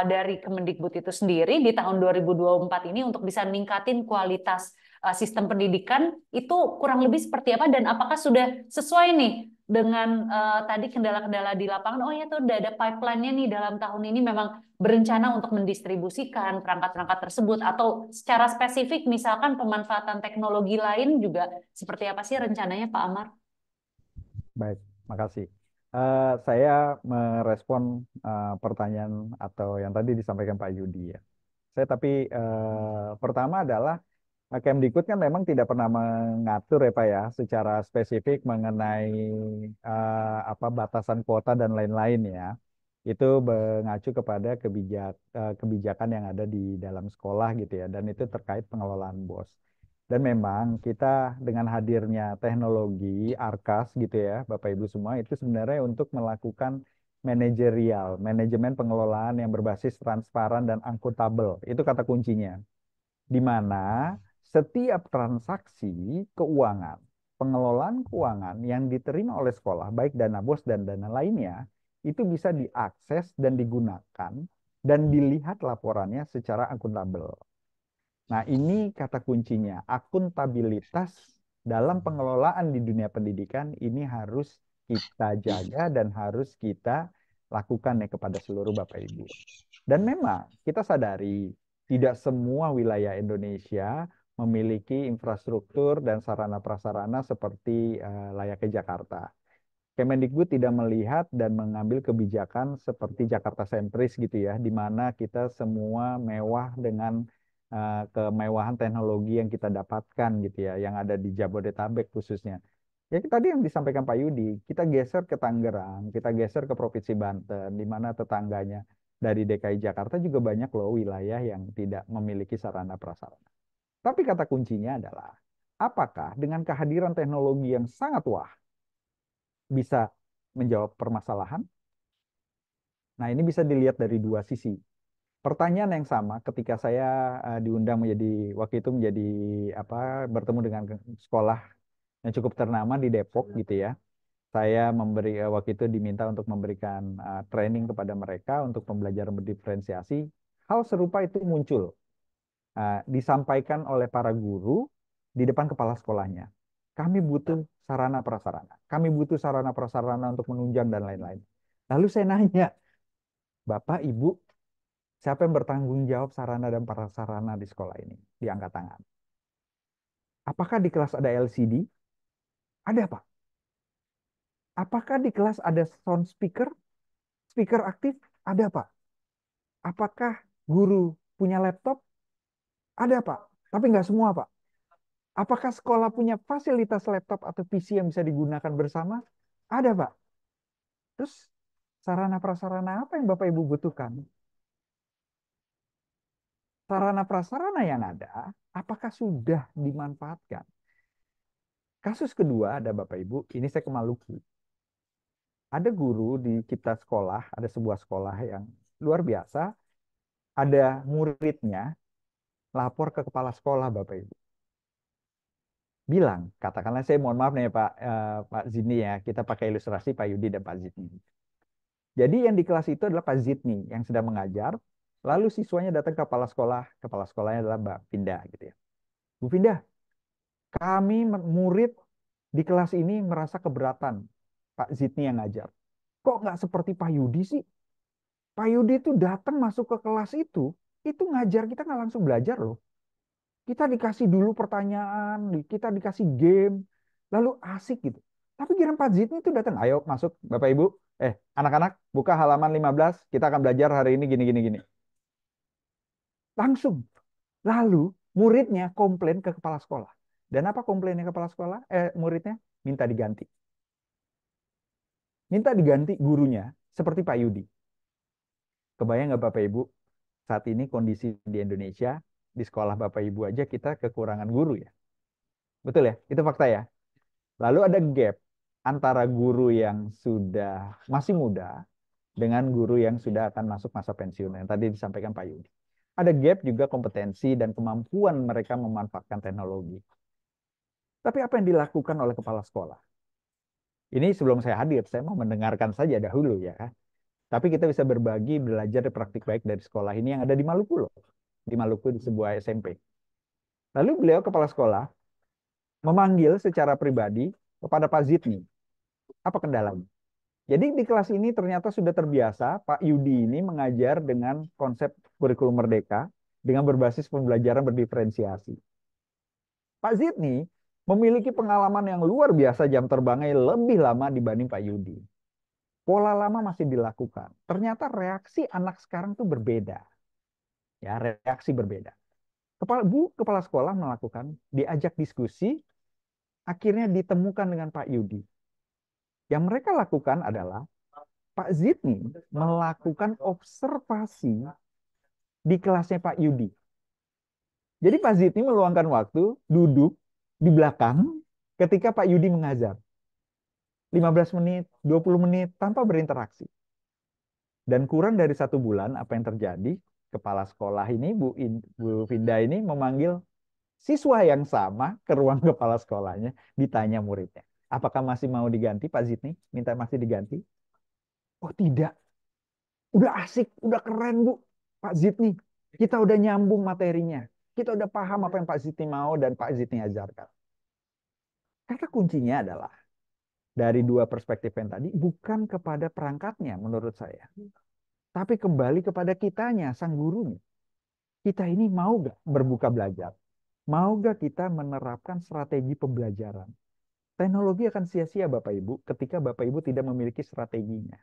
dari Kemendikbud itu sendiri di tahun 2024 ini untuk bisa meningkatin kualitas sistem pendidikan itu kurang lebih seperti apa dan apakah sudah sesuai nih dengan tadi kendala-kendala di lapangan? Oh ya tuh udah ada pipeline-nya nih dalam tahun ini memang berencana untuk mendistribusikan perangkat-perangkat tersebut atau secara spesifik misalkan pemanfaatan teknologi lain juga seperti apa sih rencananya Pak Amar? Baik, makasih. Saya merespon pertanyaan atau yang tadi disampaikan Pak Yudi ya. Saya tapi pertama adalah Kemdikbud kan memang tidak pernah mengatur ya Pak ya secara spesifik mengenai apa batasan kuota dan lain-lain ya. Itu mengacu kepada kebijakan yang ada di dalam sekolah gitu ya dan itu terkait pengelolaan BOS. Dan memang kita dengan hadirnya teknologi ARKAS gitu ya, Bapak Ibu semua, itu sebenarnya untuk melakukan manajerial, manajemen pengelolaan yang berbasis transparan dan akuntabel. Itu kata kuncinya. Di mana setiap transaksi keuangan, pengelolaan keuangan yang diterima oleh sekolah, baik dana BOS dan dana lainnya, itu bisa diakses dan digunakan dan dilihat laporannya secara akuntabel. Nah, ini kata kuncinya. Akuntabilitas dalam pengelolaan di dunia pendidikan ini harus kita jaga dan harus kita lakukan ya kepada seluruh Bapak Ibu. Dan memang kita sadari tidak semua wilayah Indonesia memiliki infrastruktur dan sarana prasarana seperti layaknya Jakarta. Kemendikbud tidak melihat dan mengambil kebijakan seperti Jakarta sentris gitu ya, di mana kita semua mewah dengan kemewahan teknologi yang kita dapatkan gitu ya, yang ada di Jabodetabek khususnya. Ya tadi yang disampaikan Pak Yudi, kita geser ke Tangerang, kita geser ke Provinsi Banten, di mana tetangganya dari DKI Jakarta juga banyak loh wilayah yang tidak memiliki sarana prasarana. Tapi kata kuncinya adalah, apakah dengan kehadiran teknologi yang sangat wah, bisa menjawab permasalahan? Nah, ini bisa dilihat dari dua sisi. Pertanyaan yang sama ketika saya diundang menjadi waktu itu menjadi apa bertemu dengan sekolah yang cukup ternama di Depok gitu ya. Saya memberi waktu itu diminta untuk memberikan training kepada mereka untuk pembelajaran berdiferensiasi. Hal serupa itu muncul, disampaikan oleh para guru di depan kepala sekolahnya. Kami butuh sarana prasarana. Kami butuh sarana prasarana untuk menunjang dan lain-lain. Lalu saya nanya, Bapak, Ibu, siapa yang bertanggung jawab sarana dan prasarana di sekolah ini? Diangkat tangan. Apakah di kelas ada LCD? Ada, Pak. Apakah di kelas ada sound speaker? Speaker aktif? Ada, Pak. Apakah guru punya laptop? Ada, Pak. Tapi nggak semua, Pak. Apakah sekolah punya fasilitas laptop atau PC yang bisa digunakan bersama? Ada, Pak. Terus sarana prasarana apa yang Bapak Ibu butuhkan? Sarana prasarana yang ada, apakah sudah dimanfaatkan? Kasus kedua ada Bapak Ibu, ini saya ke Maluku. Ada guru di Cipta Sekolah, ada sebuah sekolah yang luar biasa, ada muridnya lapor ke kepala sekolah Bapak Ibu. Bilang, katakanlah saya mohon maaf nih Pak Zidni ya, kita pakai ilustrasi Pak Yudi dan Pak Zidni. Jadi yang di kelas itu adalah Pak Zidni yang sedang mengajar, lalu siswanya datang ke kepala sekolahnya adalah Mbak Pindah gitu ya. Bu Pindah, kami murid di kelas ini merasa keberatan Pak Zidni yang ngajar. Kok nggak seperti Pak Yudi sih? Pak Yudi itu datang masuk ke kelas itu ngajar kita nggak langsung belajar loh. Kita dikasih dulu pertanyaan, kita dikasih game, lalu asik gitu. Tapi kira Pak Zidni itu datang, ayo masuk Bapak Ibu, anak-anak buka halaman 15, kita akan belajar hari ini gini gini gini. Langsung. Lalu muridnya komplain ke kepala sekolah. Dan apa komplainnya kepala sekolah? Muridnya minta diganti. Minta diganti gurunya seperti Pak Yudi. Kebayang nggak Bapak Ibu? Saat ini kondisi di Indonesia, di sekolah Bapak Ibu aja kita kekurangan guru ya. Betul ya? Itu fakta ya. Lalu ada gap antara guru yang sudah masih muda dengan guru yang sudah akan masuk masa pensiun yang tadi disampaikan Pak Yudi. Ada gap juga kompetensi dan kemampuan mereka memanfaatkan teknologi. Tapi apa yang dilakukan oleh kepala sekolah? Ini sebelum saya hadir, saya mau mendengarkan saja dahulu ya. Tapi kita bisa berbagi, belajar praktik baik dari sekolah ini yang ada di Maluku loh. Di Maluku di sebuah SMP. Lalu beliau kepala sekolah memanggil secara pribadi kepada Pak Zidni. Apa kendalanya? Jadi di kelas ini ternyata sudah terbiasa Pak Yudi ini mengajar dengan konsep kurikulum merdeka dengan berbasis pembelajaran berdiferensiasi. Pak Zidni memiliki pengalaman yang luar biasa jam terbangnya lebih lama dibanding Pak Yudi. Pola lama masih dilakukan. Ternyata reaksi anak sekarang tuh berbeda. Ya, reaksi berbeda. Kepala sekolah melakukan, diajak diskusi, akhirnya ditemukan dengan Pak Yudi. Yang mereka lakukan adalah Pak Zidni melakukan observasi di kelasnya Pak Yudi. Jadi Pak Zidni meluangkan waktu duduk di belakang ketika Pak Yudi mengajar. 15 menit, 20 menit tanpa berinteraksi. Dan kurang dari 1 bulan apa yang terjadi? Kepala sekolah ini, Bu Vinda ini memanggil siswa yang sama ke ruang kepala sekolahnya, ditanya muridnya. Apakah masih mau diganti Pak Zidni? Minta masih diganti? Oh tidak. Udah asik, udah keren Bu, Pak Zidni. Kita udah nyambung materinya. Kita udah paham apa yang Pak Zidni mau dan Pak Zidni ajarkan. Kata kuncinya adalah dari dua perspektif yang tadi bukan kepada perangkatnya menurut saya. Tapi kembali kepada kitanya, sang gurunya. Kita ini mau gak berbuka belajar? Mau gak kita menerapkan strategi pembelajaran? Teknologi akan sia-sia Bapak Ibu ketika Bapak Ibu tidak memiliki strateginya.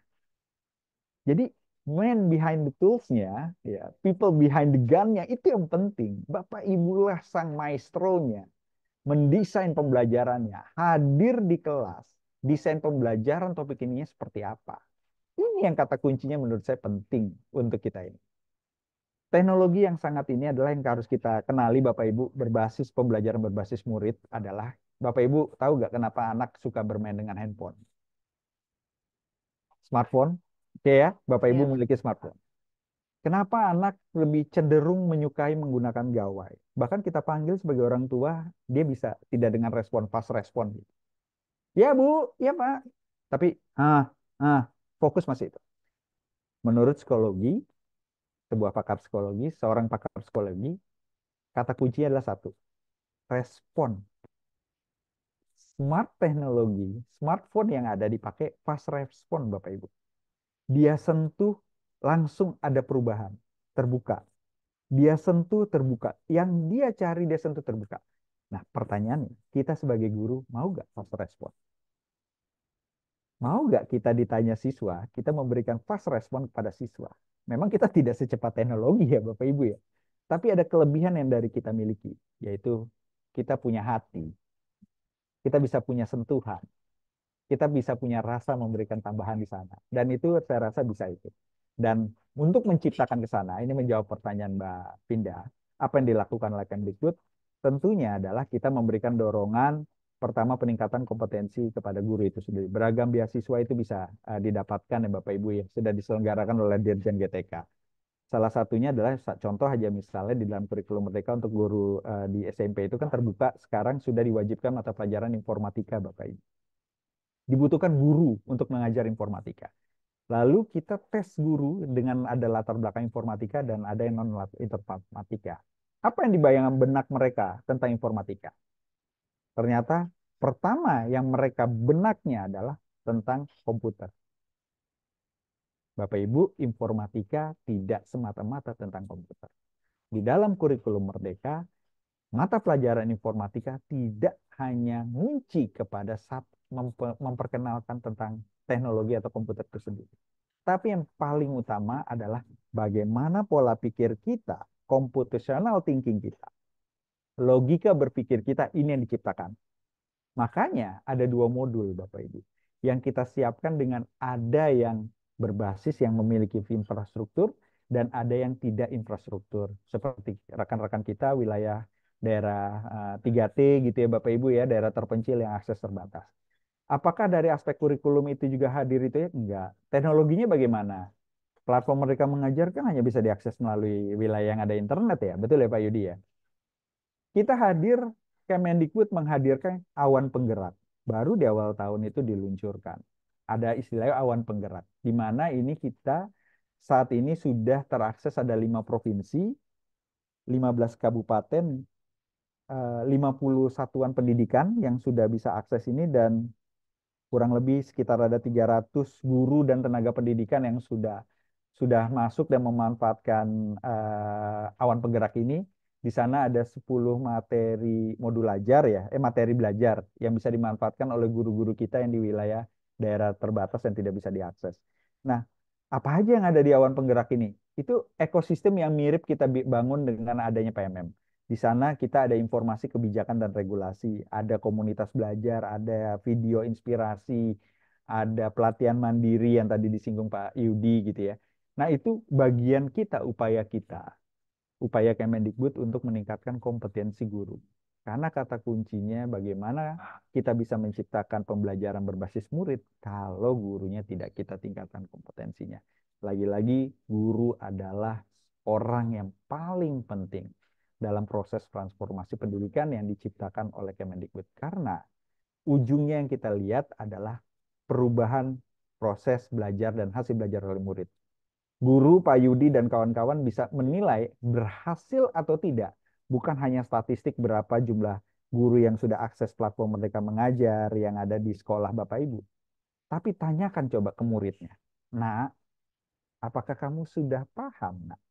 Jadi man behind the tools-nya, ya, people behind the gun-nya itu yang penting. Bapak Ibu lah sang maestronya, mendesain pembelajarannya, hadir di kelas, desain pembelajaran topik ininya seperti apa. Ini yang kata kuncinya menurut saya penting untuk kita ini. Teknologi yang sangat ini adalah yang harus kita kenali Bapak Ibu berbasis pembelajaran berbasis murid adalah Bapak Ibu tahu nggak kenapa anak suka bermain dengan handphone? Smartphone, oke ya, Bapak Ibu Ya. memiliki smartphone. Kenapa anak lebih cenderung menyukai menggunakan gawai? Bahkan kita panggil sebagai orang tua, dia bisa tidak dengan respon, fast respon. Gitu. Ya Bu, ya Pak. Tapi, fokus masih itu. Menurut psikologi, sebuah pakar psikologi, seorang pakar psikologi, kata kuncinya adalah satu, respon. Smart teknologi, smartphone yang ada dipakai fast respon Bapak Ibu. Dia sentuh, langsung ada perubahan, terbuka. Dia sentuh terbuka. Yang dia cari dia sentuh terbuka. Nah pertanyaannya, kita sebagai guru mau gak fast respon? Mau gak kita ditanya siswa, kita memberikan fast respon kepada siswa? Memang kita tidak secepat teknologi ya Bapak Ibu ya. Tapi ada kelebihan yang dari kita miliki, yaitu kita punya hati. Kita bisa punya sentuhan. Kita bisa punya rasa memberikan tambahan di sana. Dan itu saya rasa bisa itu. Dan untuk menciptakan ke sana, ini menjawab pertanyaan Mbak Pinda, apa yang dilakukan oleh Kemdikbud? Tentunya adalah kita memberikan dorongan, pertama peningkatan kompetensi kepada guru itu sendiri. Beragam beasiswa itu bisa didapatkan ya Bapak Ibu ya, sudah diselenggarakan oleh Dirjen GTK. Salah satunya adalah contoh aja misalnya di dalam kurikulum Merdeka untuk guru di SMP itu kan terbuka, sekarang sudah diwajibkan mata pelajaran informatika Bapak Ibu. Dibutuhkan guru untuk mengajar informatika. Lalu kita tes guru dengan ada latar belakang informatika dan ada yang non informatika. Apa yang dibayangkan benak mereka tentang informatika? Ternyata pertama yang mereka benaknya adalah tentang komputer. Bapak Ibu, informatika tidak semata-mata tentang komputer. Di dalam kurikulum Merdeka, mata pelajaran informatika tidak hanya ngunci kepada memperkenalkan tentang teknologi atau komputer tersebut. Tapi yang paling utama adalah bagaimana pola pikir kita, computational thinking kita, logika berpikir kita ini yang diciptakan. Makanya ada 2 modul Bapak Ibu yang kita siapkan dengan ada yang berbasis yang memiliki infrastruktur dan ada yang tidak infrastruktur. Seperti rekan-rekan kita wilayah daerah 3T gitu ya Bapak Ibu ya, daerah terpencil yang akses terbatas. Apakah dari aspek kurikulum itu juga hadir itu ya? Enggak. Teknologinya bagaimana? Platform mereka mengajar kan hanya bisa diakses melalui wilayah yang ada internet ya. Betul ya Pak Yudi ya? Kita hadir, Kemendikbud menghadirkan awan penggerak. Baru di awal tahun itu diluncurkan. Ada istilah awan penggerak, di mana ini kita saat ini sudah terakses ada 5 provinsi, 15 kabupaten, 50 satuan pendidikan yang sudah bisa akses ini, dan kurang lebih sekitar ada 300 guru dan tenaga pendidikan yang sudah masuk dan memanfaatkan awan penggerak ini. Di sana ada 10 materi modul ajar ya, materi belajar yang bisa dimanfaatkan oleh guru-guru kita yang di wilayah daerah terbatas dan tidak bisa diakses. Nah, apa aja yang ada di awan penggerak ini? Itu ekosistem yang mirip kita bangun dengan adanya PMM. Di sana kita ada informasi kebijakan dan regulasi, ada komunitas belajar, ada video inspirasi, ada pelatihan mandiri yang tadi disinggung Pak Yudi gitu ya. Nah, itu bagian kita, upaya Kemendikbud untuk meningkatkan kompetensi guru. Karena kata kuncinya bagaimana kita bisa menciptakan pembelajaran berbasis murid kalau gurunya tidak kita tingkatkan kompetensinya. Lagi-lagi guru adalah orang yang paling penting dalam proses transformasi pendidikan yang diciptakan oleh Kemendikbud. Karena ujungnya yang kita lihat adalah perubahan proses belajar dan hasil belajar oleh murid. Guru, Pak Yudi, dan kawan-kawan bisa menilai berhasil atau tidak. Bukan hanya statistik berapa jumlah guru yang sudah akses platform mereka mengajar yang ada di sekolah Bapak Ibu. Tapi tanyakan coba ke muridnya. Nah, apakah kamu sudah paham, nak,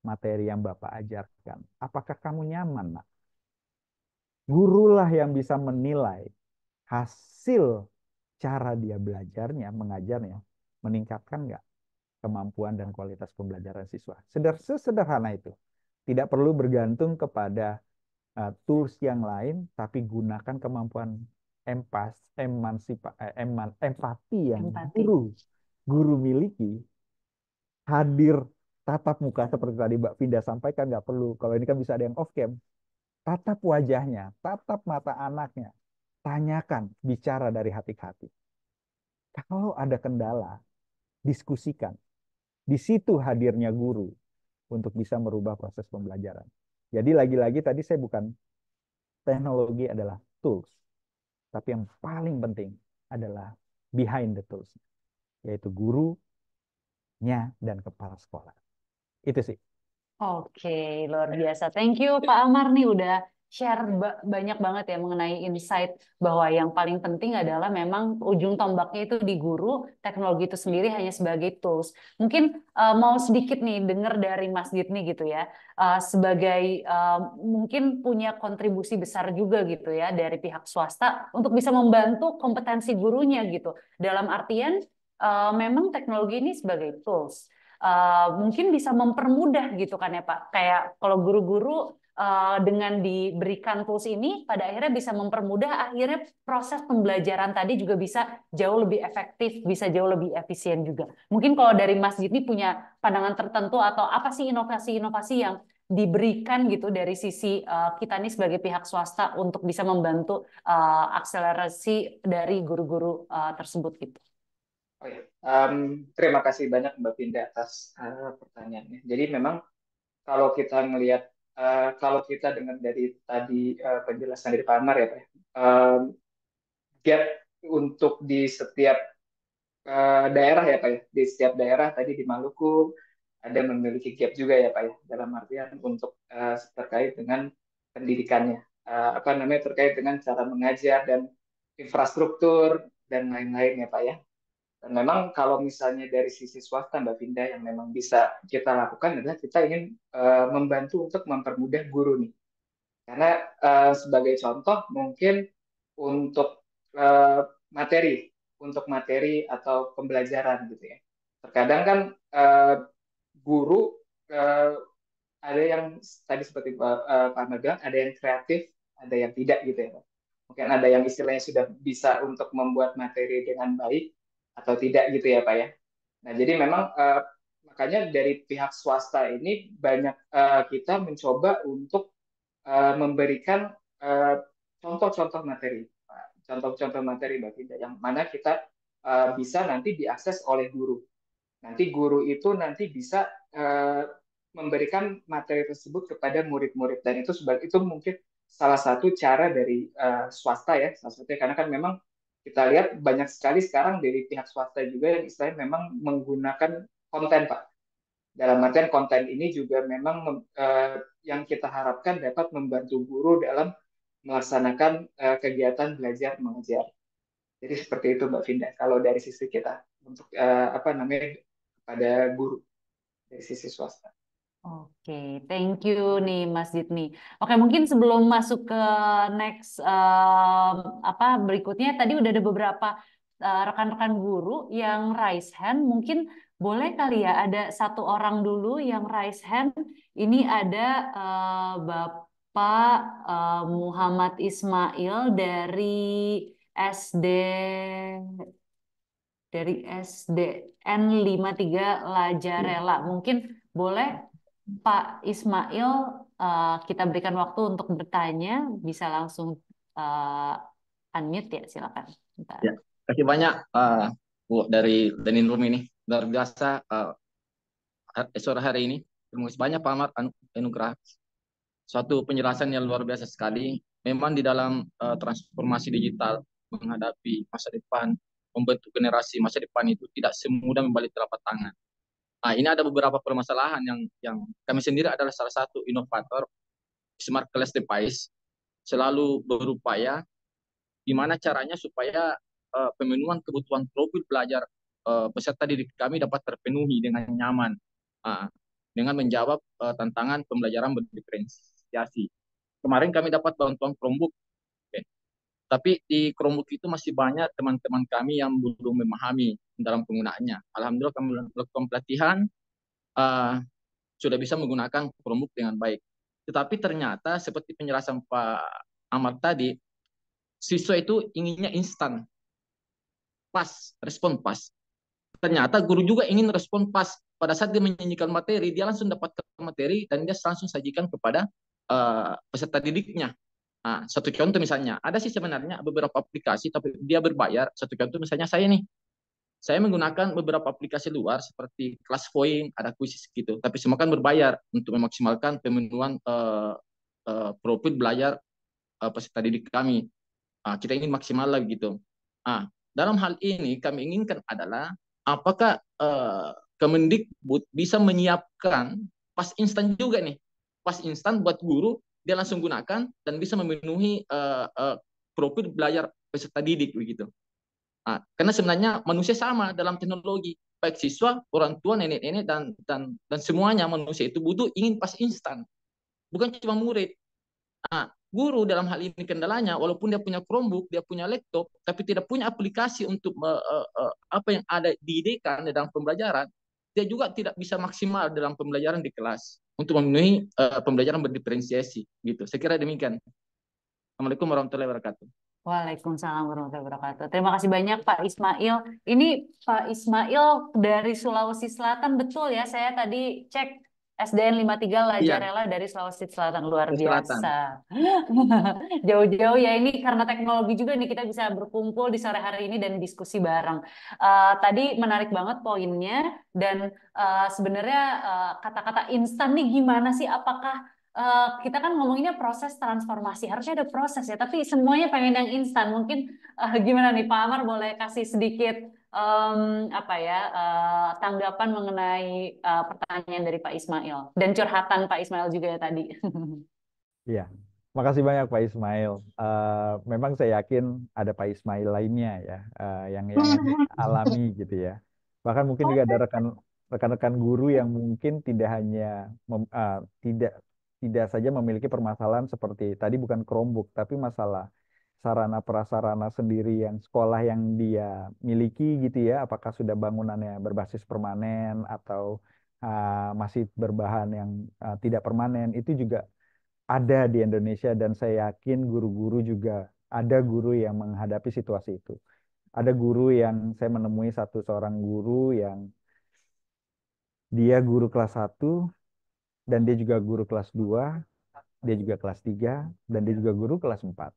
materi yang Bapak ajarkan? Apakah kamu nyaman, nak? Gurulah yang bisa menilai hasil cara dia belajarnya, mengajarnya, meningkatkan nggak kemampuan dan kualitas pembelajaran siswa. Sesederhana itu. Tidak perlu bergantung kepada tools yang lain, tapi gunakan kemampuan empati yang guru miliki. Hadir tatap muka seperti tadi Mbak Vida sampaikan, nggak perlu. Kalau ini kan bisa ada yang off cam. Tatap wajahnya, tatap mata anaknya. Tanyakan, bicara dari hati ke hati. Kalau ada kendala, diskusikan. Di situ hadirnya guru untuk bisa merubah proses pembelajaran. Jadi lagi-lagi tadi saya bukan, teknologi adalah tools. Tapi yang paling penting adalah behind the tools, yaitu gurunya dan kepala sekolah. Itu sih. Oke, luar biasa. Thank you Pak Amar nih udah share banyak banget ya mengenai insight bahwa yang paling penting adalah memang ujung tombaknya itu di guru, teknologi itu sendiri hanya sebagai tools. Mungkin mau sedikit nih dengar dari Mas Dit nih gitu ya, sebagai mungkin punya kontribusi besar juga gitu ya dari pihak swasta untuk bisa membantu kompetensi gurunya gitu. Dalam artian memang teknologi ini sebagai tools. Mungkin bisa mempermudah gitu kan ya Pak. Kayak kalau guru-guru dengan diberikan tools ini pada akhirnya bisa mempermudah, akhirnya proses pembelajaran tadi juga bisa jauh lebih efektif, bisa jauh lebih efisien juga. Mungkin kalau dari Mas Jitni punya pandangan tertentu atau apa sih inovasi-inovasi yang diberikan gitu dari sisi kita nih sebagai pihak swasta untuk bisa membantu akselerasi dari guru-guru tersebut gitu. Oh ya, terima kasih banyak Mbak Pinda atas pertanyaannya. Jadi memang kalau kita ngelihat, kalau kita dengar dari tadi penjelasan dari Pak Amar ya Pak, gap untuk di setiap daerah ya Pak ya, di setiap daerah tadi di Maluku ada memiliki gap juga ya Pak ya, dalam artian untuk terkait dengan pendidikannya, apa namanya, terkait dengan cara mengajar dan infrastruktur dan lain-lain ya Pak ya. Dan memang kalau misalnya dari sisi swasta Mbak Vinda yang memang bisa kita lakukan adalah kita ingin membantu untuk mempermudah guru nih. Karena sebagai contoh mungkin untuk eh, materi, untuk materi atau pembelajaran gitu ya. Terkadang kan guru eh, ada yang tadi seperti Pak Ahmad bilang, ada yang kreatif, ada yang tidak gitu ya Pak. Mungkin ada yang istilahnya sudah bisa untuk membuat materi dengan baik atau tidak gitu ya Pak ya. Nah, jadi memang makanya dari pihak swasta ini banyak kita mencoba untuk memberikan eh, contoh-contoh materi, contoh-contoh materi Mbak Frida, yang mana kita bisa nanti diakses oleh guru. Nanti guru itu nanti bisa memberikan materi tersebut kepada murid-murid, dan itu mungkin salah satu cara dari swasta ya, salah satunya karena kan memang kita lihat banyak sekali sekarang dari pihak swasta juga yang istilahnya memang menggunakan konten Pak. Dalam artian konten ini juga memang yang kita harapkan dapat membantu guru dalam melaksanakan kegiatan belajar mengajar. Jadi seperti itu Mbak Vinda. Kalau dari sisi kita untuk apa namanya kepada guru dari sisi swasta. Oke, thank you nih Mas Jitni. Oke, mungkin sebelum masuk ke next apa berikutnya, tadi udah ada beberapa rekan-rekan guru yang raise hand. Mungkin boleh kali ya ada satu orang dulu yang raise hand. Ini ada Bapak Muhammad Ismail SD dari SDN 53 Lajarela. Mungkin boleh Pak Ismail kita berikan waktu untuk bertanya, bisa langsung unmute ya, silakan. Bentar. Ya, terima kasih banyak Bu dari Lenin Room ini. Luar biasa sore hari ini. Terima kasih banyak Pak Ahmad Anugrah. Suatu penjelasan yang luar biasa sekali. Memang di dalam transformasi digital menghadapi masa depan, membentuk generasi masa depan itu tidak semudah membalik telapak tangan. Nah, ini ada beberapa permasalahan yang kami sendiri adalah salah satu inovator smart class device, selalu berupaya gimana caranya supaya pemenuhan kebutuhan profil belajar peserta didik kami dapat terpenuhi dengan nyaman, dengan menjawab tantangan pembelajaran berdiferensiasi. Kemarin kami dapat bantuan Chromebook, tapi di Chromebook itu masih banyak teman-teman kami yang belum memahami dalam penggunaannya. Alhamdulillah kami melakukan pelatihan, sudah bisa menggunakan Chromebook dengan baik. Tetapi ternyata seperti penjelasan Pak Ahmad tadi, siswa itu inginnya instan, pas, respon pas. Ternyata guru juga ingin respon pas. Pada saat dia menyanyikan materi, dia langsung dapatkan materi dan dia langsung sajikan kepada peserta didiknya. Nah, satu contoh misalnya, ada sih sebenarnya beberapa aplikasi, tapi dia berbayar. Satu contoh misalnya saya menggunakan beberapa aplikasi luar seperti ClassPoint, ada Quizzes gitu, tapi semua kan berbayar untuk memaksimalkan pemenuhan profil belajar peserta didik kami. Kita ingin maksimal lagi gitu. Dalam hal ini kami inginkan adalah apakah Kemendikbud bisa menyiapkan pas instan juga nih, pas instan buat guru, dia langsung gunakan dan bisa memenuhi profil belajar peserta didik begitu. Karena sebenarnya manusia sama dalam teknologi, baik siswa, orang tua, nenek-nenek dan semuanya manusia itu butuh ingin pas instan, bukan cuma murid. Guru dalam hal ini kendalanya, walaupun dia punya Chromebook, dia punya laptop, tapi tidak punya aplikasi untuk apa yang ada di dekan dalam pembelajaran, dia juga tidak bisa maksimal dalam pembelajaran di kelas untuk memenuhi pembelajaran berdiferensiasi gitu. Saya kira demikian. Assalamualaikum warahmatullahi wabarakatuh. Waalaikumsalam warahmatullahi wabarakatuh. Terima kasih banyak Pak Ismail. Ini Pak Ismail dari Sulawesi Selatan, betul ya? Saya tadi cek SDN 53 Lajarela dari Sulawesi Selatan, luar biasa. Jauh-jauh ya, ini karena teknologi juga nih kita bisa berkumpul di sore hari ini dan diskusi bareng. Tadi menarik banget poinnya dan sebenarnya kata-kata instan nih gimana sih? Apakah kita kan ngomonginnya proses transformasi, harusnya ada proses ya, tapi semuanya pengen yang instan. Mungkin gimana nih Pak Amar, boleh kasih sedikit apa ya tanggapan mengenai pertanyaan dari Pak Ismail dan curhatan Pak Ismail juga ya tadi. Iya, makasih banyak Pak Ismail. Memang saya yakin ada Pak Ismail lainnya ya, yang alami gitu ya. Bahkan mungkin juga ada rekan-rekan guru yang mungkin tidak hanya tidak tidak saja memiliki permasalahan seperti tadi bukan Chromebook, tapi masalah sarana prasarana sendiri yang sekolah yang dia miliki gitu ya, apakah sudah bangunannya berbasis permanen atau masih berbahan yang tidak permanen, itu juga ada di Indonesia dan saya yakin guru-guru juga ada guru yang menghadapi situasi itu. Ada guru yang saya menemui satu seorang guru yang dia guru kelas 1 dan dia juga guru kelas 2, dia juga kelas 3 dan dia juga guru kelas 4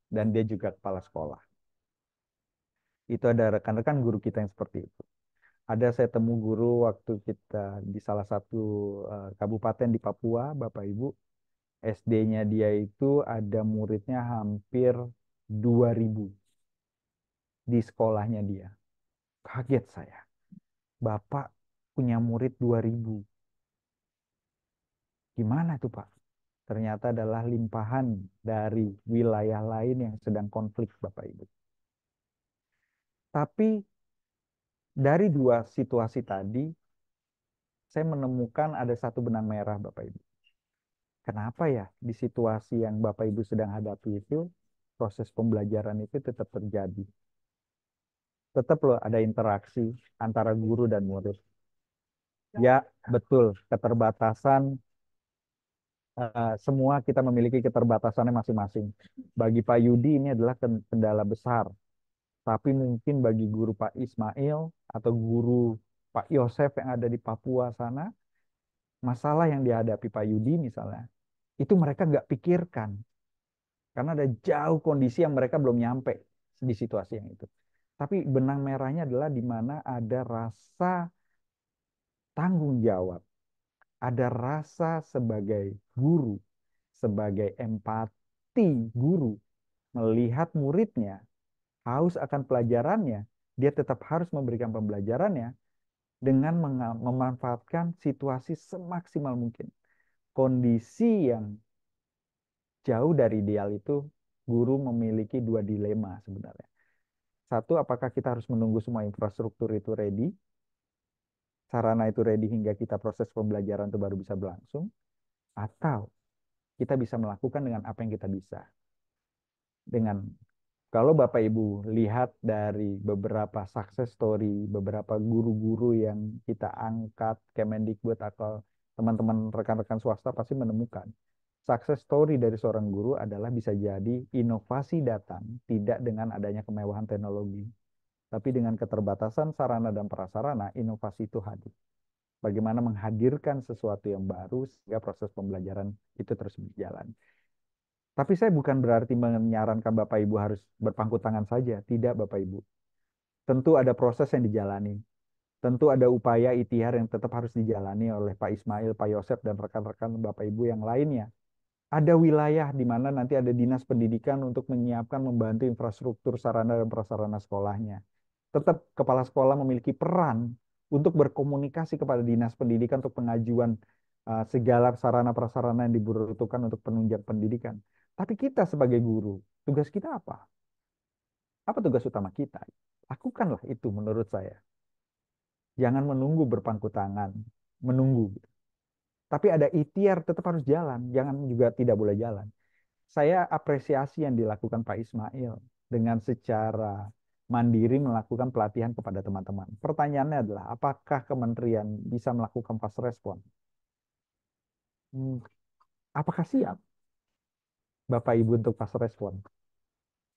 dan dia juga kepala sekolah. Itu ada rekan-rekan guru kita yang seperti itu. Ada saya temu guru waktu kita di salah satu kabupaten di Papua, Bapak Ibu. SD-nya dia itu ada muridnya hampir 2.000 di sekolahnya dia. Kaget saya. Bapak punya murid 2.000. Gimana itu Pak? Ternyata adalah limpahan dari wilayah lain yang sedang konflik Bapak Ibu. Tapi dari dua situasi tadi, saya menemukan ada satu benang merah Bapak Ibu. Kenapa ya di situasi yang Bapak Ibu sedang hadapi itu, proses pembelajaran itu tetap terjadi. Tetap loh ada interaksi antara guru dan murid. Ya, betul, keterbatasan, semua kita memiliki keterbatasannya masing-masing. Bagi Pak Yudi ini adalah kendala besar. Tapi mungkin bagi guru Pak Ismail atau guru Pak Yosef yang ada di Papua sana, masalah yang dihadapi Pak Yudi misalnya, itu mereka nggak pikirkan. Karena ada jauh kondisi yang mereka belum nyampe di situasi yang itu. Tapi benang merahnya adalah di mana ada rasa tanggung jawab, ada rasa sebagai guru, sebagai empati guru, melihat muridnya haus akan pelajarannya, dia tetap harus memberikan pembelajarannya dengan memanfaatkan situasi semaksimal mungkin. Kondisi yang jauh dari ideal itu, guru memiliki dua dilema sebenarnya. Satu, apakah kita harus menunggu semua infrastruktur itu ready, sarana itu ready hingga kita proses pembelajaran itu baru bisa berlangsung, atau kita bisa melakukan dengan apa yang kita bisa. Dengan kalau Bapak Ibu lihat dari beberapa success story, beberapa guru-guru yang kita angkat, Kemendikbud atau teman-teman rekan-rekan swasta pasti menemukan. Success story dari seorang guru adalah bisa jadi inovasi datang tidak dengan adanya kemewahan teknologi, tapi dengan keterbatasan sarana dan prasarana, inovasi itu hadir. Bagaimana menghadirkan sesuatu yang baru sehingga proses pembelajaran itu terus berjalan. Tapi saya bukan berarti menyarankan Bapak Ibu harus berpangku tangan saja. Tidak Bapak Ibu. Tentu ada proses yang dijalani. Tentu ada upaya ikhtiar yang tetap harus dijalani oleh Pak Ismail, Pak Yosef, dan rekan-rekan Bapak Ibu yang lainnya. Ada wilayah di mana nanti ada dinas pendidikan untuk menyiapkan membantu infrastruktur sarana dan prasarana sekolahnya. Tetap kepala sekolah memiliki peran untuk berkomunikasi kepada dinas pendidikan untuk pengajuan segala sarana prasarana yang dibutuhkan untuk penunjang pendidikan. Tapi kita sebagai guru, tugas kita apa? Apa tugas utama kita? Lakukanlah itu menurut saya. Jangan menunggu berpangku tangan, menunggu. Tapi ada ikhtiar tetap harus jalan, jangan juga tidak boleh jalan. Saya apresiasi yang dilakukan Pak Ismail dengan secara mandiri melakukan pelatihan kepada teman-teman. Pertanyaannya adalah, apakah kementerian bisa melakukan fast respon? Apakah siap Bapak Ibu untuk fast respon?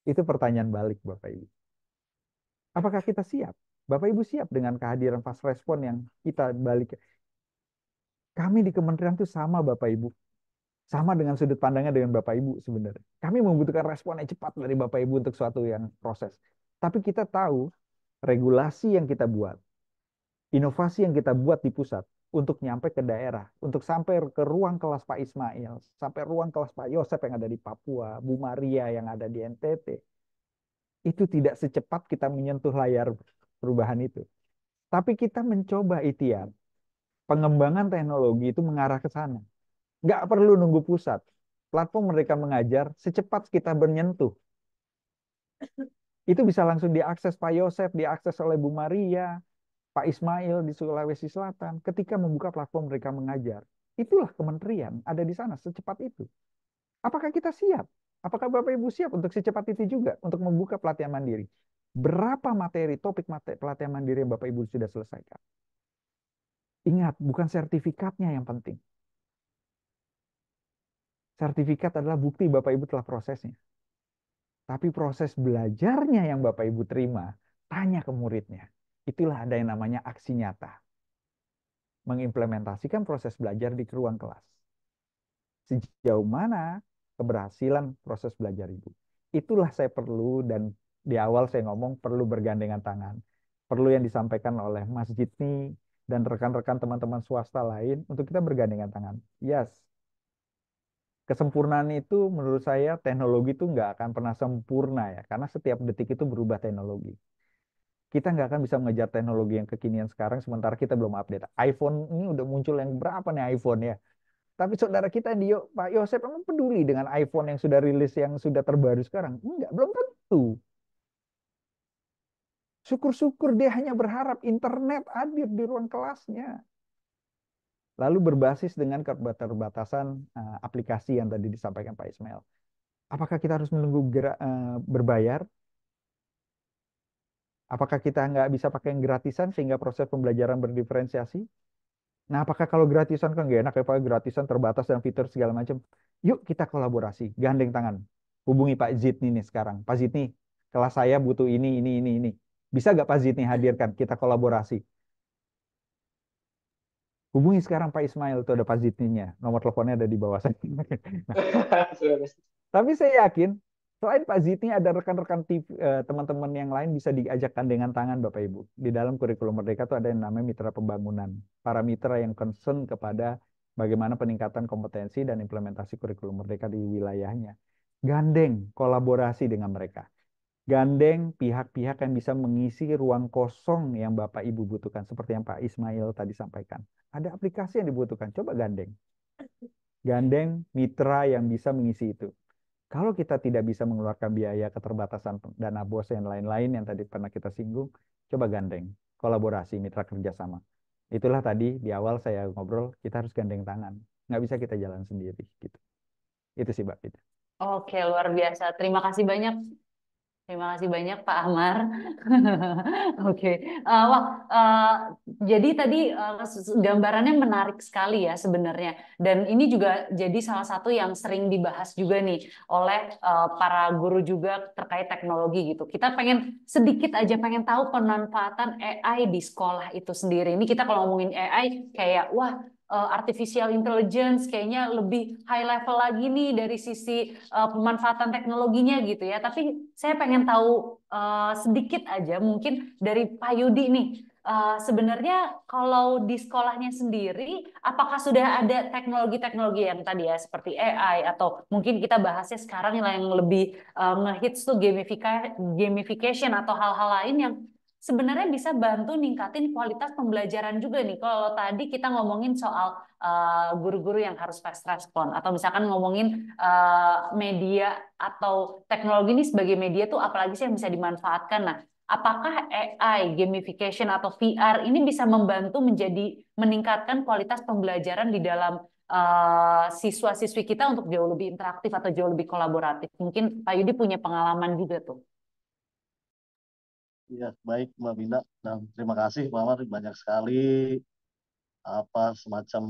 Itu pertanyaan balik Bapak Ibu. Apakah kita siap? Bapak Ibu siap dengan kehadiran fast respon yang kita balik? Kami di kementerian itu sama Bapak Ibu. Sama dengan sudut pandangnya dengan Bapak Ibu sebenarnya. Kami membutuhkan respon yang cepat dari Bapak Ibu untuk suatu yang proses. Tapi kita tahu regulasi yang kita buat, inovasi yang kita buat di pusat untuk nyampe ke daerah, untuk sampai ke ruang kelas Pak Ismail, sampai ruang kelas Pak Yosep yang ada di Papua, Bu Maria yang ada di NTT, itu tidak secepat kita menyentuh layar perubahan itu. Tapi kita mencoba ikhtiar. Pengembangan teknologi itu mengarah ke sana. Nggak perlu nunggu pusat. Platform mereka mengajar, secepat kita menyentuh. Itu bisa langsung diakses Pak Yosef, diakses oleh Bu Maria, Pak Ismail di Sulawesi Selatan. Ketika membuka platform mereka mengajar. Itulah kementerian ada di sana secepat itu. Apakah kita siap? Apakah Bapak Ibu siap untuk secepat itu juga untuk membuka pelatihan mandiri? Berapa materi, topik materi pelatihan mandiri yang Bapak Ibu sudah selesaikan? Ingat, bukan sertifikatnya yang penting. Sertifikat adalah bukti Bapak Ibu telah prosesnya. Tapi proses belajarnya yang Bapak Ibu terima, tanya ke muridnya. Itulah ada yang namanya aksi nyata. Mengimplementasikan proses belajar di ruang kelas. Sejauh mana keberhasilan proses belajar Ibu. Itulah saya perlu, dan di awal saya ngomong perlu bergandengan tangan. Perlu yang disampaikan oleh Mas Jitni dan rekan-rekan teman-teman swasta lain untuk kita bergandengan tangan. Yes, kesempurnaan itu menurut saya teknologi itu nggak akan pernah sempurna ya, karena setiap detik itu berubah teknologi. Kita nggak akan bisa mengejar teknologi yang kekinian sekarang sementara kita belum update. iPhone ini udah muncul yang berapa nih iPhone ya? Tapi saudara kita di Pak Yosep emang peduli dengan iPhone yang sudah rilis yang sudah terbaru sekarang? Enggak, belum tentu. Syukur-syukur dia hanya berharap internet hadir di ruang kelasnya. Lalu berbasis dengan keterbatasan aplikasi yang tadi disampaikan Pak Ismail. Apakah kita harus menunggu berbayar? Apakah kita nggak bisa pakai yang gratisan sehingga proses pembelajaran berdiferensiasi? Nah, apakah kalau gratisan kan nggak enak ya Pak, gratisan terbatas dan fitur segala macam. Yuk kita kolaborasi, gandeng tangan. Hubungi Pak Zidni nih sekarang. Pak Zidni, kelas saya butuh ini. Bisa nggak Pak Zidni hadirkan? Kita kolaborasi. Hubungi sekarang Pak Ismail, itu ada Pak Zidninya. Nomor teleponnya ada di bawah saya. Nah, tapi saya yakin, selain Pak Zidni, ada rekan-rekan teman-teman yang lain bisa diajakkan dengan tangan Bapak Ibu. Di dalam kurikulum Merdeka itu ada yang namanya mitra pembangunan. Para mitra yang concern kepada bagaimana peningkatan kompetensi dan implementasi kurikulum Merdeka di wilayahnya. Gandeng, kolaborasi dengan mereka. Gandeng pihak-pihak yang bisa mengisi ruang kosong yang Bapak Ibu butuhkan. Seperti yang Pak Ismail tadi sampaikan. Ada aplikasi yang dibutuhkan, coba gandeng. Gandeng mitra yang bisa mengisi itu. Kalau kita tidak bisa mengeluarkan biaya, keterbatasan dana bos dan lain-lain yang tadi pernah kita singgung, coba gandeng, kolaborasi, mitra kerjasama. Itulah tadi di awal saya ngobrol, kita harus gandeng tangan. Nggak bisa kita jalan sendiri. Gitu. Itu sih Mbak Pita. Oke, luar biasa. Terima kasih banyak. Terima kasih banyak Pak Amar. Oke, wah, jadi tadi gambarannya menarik sekali ya sebenarnya. Dan ini juga jadi salah satu yang sering dibahas juga nih oleh para guru juga terkait teknologi gitu. Kita pengen sedikit aja pengen tahu pemanfaatan AI di sekolah itu sendiri. Ini kita kalau ngomongin AI kayak wah, artificial intelligence kayaknya lebih high level lagi nih dari sisi pemanfaatan teknologinya gitu ya. Tapi saya pengen tahu sedikit aja mungkin dari Pak Yudi nih. Sebenarnya kalau di sekolahnya sendiri, apakah sudah ada teknologi-teknologi yang tadi ya seperti AI atau mungkin kita bahasnya sekarang yang lebih ngehits tuh gamification atau hal-hal lain yang sebenarnya bisa bantu ningkatin kualitas pembelajaran juga nih. Kalau tadi kita ngomongin soal guru-guru yang harus fast respon atau misalkan ngomongin media atau teknologi ini sebagai media tuh apalagi sih yang bisa dimanfaatkan. Nah, apakah AI, gamification atau VR ini bisa membantu meningkatkan kualitas pembelajaran di dalam siswa-siswi kita untuk jauh lebih interaktif atau jauh lebih kolaboratif? Mungkin Pak Yudi punya pengalaman juga tuh. Ya, baik Mbak Binda, dan terima kasih Pak Amar, banyak sekali semacam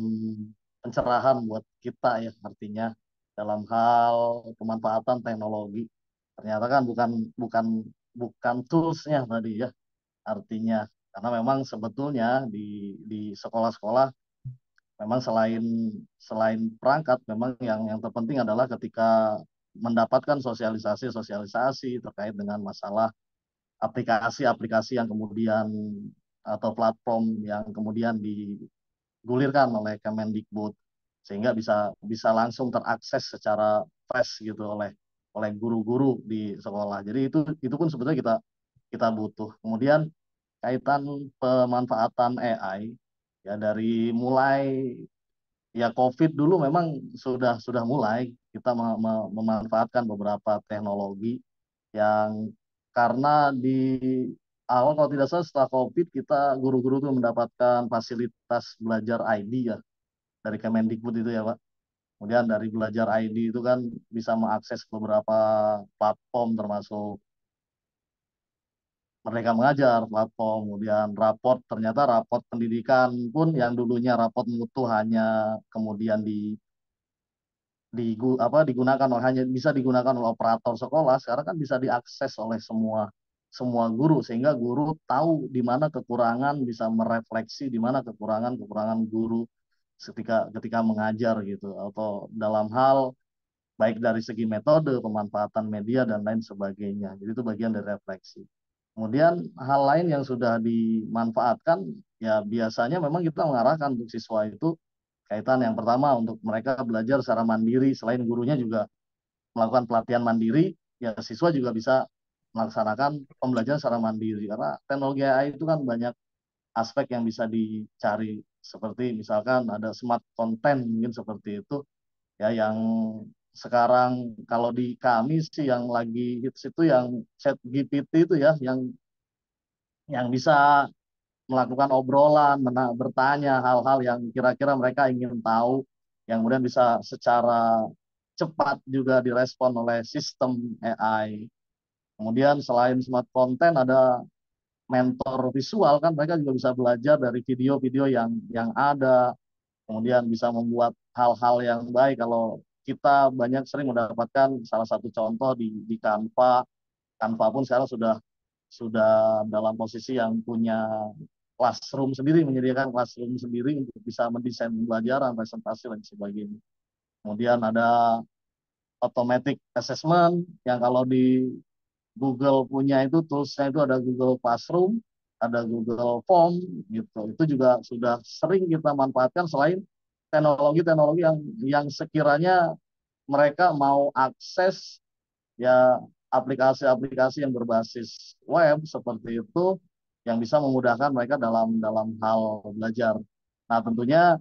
pencerahan buat kita ya, artinya dalam hal pemanfaatan teknologi. Ternyata kan bukan bukan bukan toolsnya tadi ya, artinya karena memang sebetulnya di sekolah-sekolah memang selain selain perangkat, memang yang terpenting adalah ketika mendapatkan sosialisasi terkait dengan masalah aplikasi-aplikasi yang kemudian atau platform yang kemudian digulirkan oleh Kemendikbud, sehingga bisa bisa langsung terakses secara fast gitu oleh oleh guru-guru di sekolah. Jadi itu pun sebetulnya kita kita butuh. Kemudian kaitan pemanfaatan AI ya, dari mulai ya COVID dulu memang sudah mulai kita memanfaatkan beberapa teknologi yang karena di awal kalau tidak salah setelah COVID kita guru-guru tuh mendapatkan fasilitas belajar ID ya, dari Kemendikbud itu ya Pak. Kemudian dari Belajar ID itu kan bisa mengakses beberapa platform termasuk Merdeka Mengajar platform, kemudian raport, ternyata raport pendidikan pun yang dulunya raport mutu hanya kemudian digunakan hanya bisa digunakan oleh operator sekolah, sekarang kan bisa diakses oleh semua semua guru, sehingga guru tahu di mana kekurangan, bisa merefleksi di mana kekurangan guru ketika ketika mengajar gitu, atau dalam hal baik dari segi metode, pemanfaatan media dan lain sebagainya. Jadi itu bagian dari refleksi. Kemudian hal lain yang sudah dimanfaatkan, ya biasanya memang kita mengarahkan untuk siswa itu kaitan yang pertama untuk mereka belajar secara mandiri, selain gurunya juga melakukan pelatihan mandiri, ya siswa juga bisa melaksanakan pembelajaran secara mandiri. Karena teknologi AI itu kan banyak aspek yang bisa dicari, seperti misalkan ada smart content mungkin seperti itu, ya yang sekarang kalau di kami sih yang lagi hits itu yang chat GPT itu ya, yang bisa melakukan obrolan, bertanya hal-hal yang kira-kira mereka ingin tahu, yang kemudian bisa secara cepat juga direspon oleh sistem AI. Kemudian selain smart content ada mentor visual, kan mereka juga bisa belajar dari video-video yang ada, kemudian bisa membuat hal-hal yang baik. Kalau kita banyak sering mendapatkan salah satu contoh di Canva. Canva pun sekarang sudah dalam posisi yang punya classroom sendiri, menyediakan classroom sendiri untuk bisa mendesain pembelajaran, presentasi dan sebagainya. Kemudian ada automatic assessment yang kalau di Google punya itu toolsnya itu ada Google Classroom, ada Google Form gitu. Itu juga sudah sering kita manfaatkan, selain teknologi-teknologi yang sekiranya mereka mau akses, ya aplikasi-aplikasi yang berbasis web seperti itu yang bisa memudahkan mereka dalam dalam hal belajar. Nah, tentunya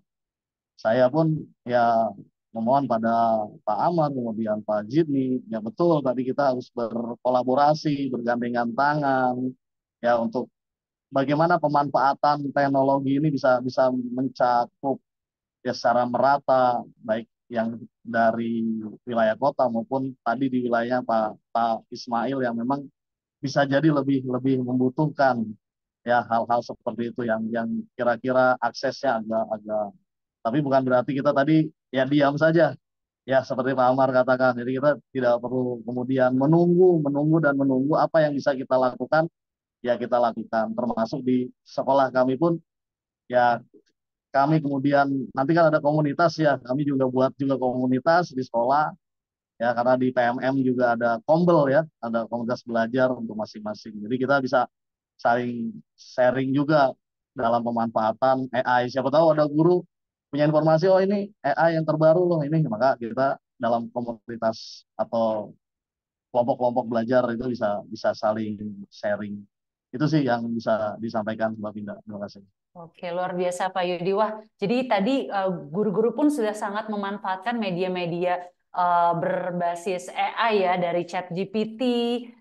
saya pun ya memohon pada Pak Amar, kemudian Pak Jidni, ya betul tadi kita harus berkolaborasi, bergandengan tangan, ya untuk bagaimana pemanfaatan teknologi ini bisa bisa mencakup ya secara merata, baik yang dari wilayah kota maupun tadi di wilayah Pak Ismail yang memang bisa jadi lebih lebih membutuhkan ya hal-hal seperti itu yang kira-kira aksesnya agak agak, tapi bukan berarti kita tadi ya diam saja ya seperti Pak Amar katakan. Jadi kita tidak perlu kemudian menunggu menunggu dan menunggu, apa yang bisa kita lakukan ya kita lakukan, termasuk di sekolah kami pun ya kami kemudian nanti kan ada komunitas, ya kami juga buat juga komunitas di sekolah ya, karena di PMM juga ada Kombel ya, ada komunitas belajar untuk masing-masing. Jadi kita bisa saling sharing juga dalam pemanfaatan AI. Siapa tahu ada guru punya informasi, oh ini AI yang terbaru loh ini, maka kita dalam komunitas atau kelompok-kelompok belajar itu bisa bisa saling sharing. Itu sih yang bisa disampaikan Mbak Pinda. Terima kasih. Oke, luar biasa Pak Yudi. Wah, jadi tadi guru-guru pun sudah sangat memanfaatkan media-media berbasis AI ya, dari ChatGPT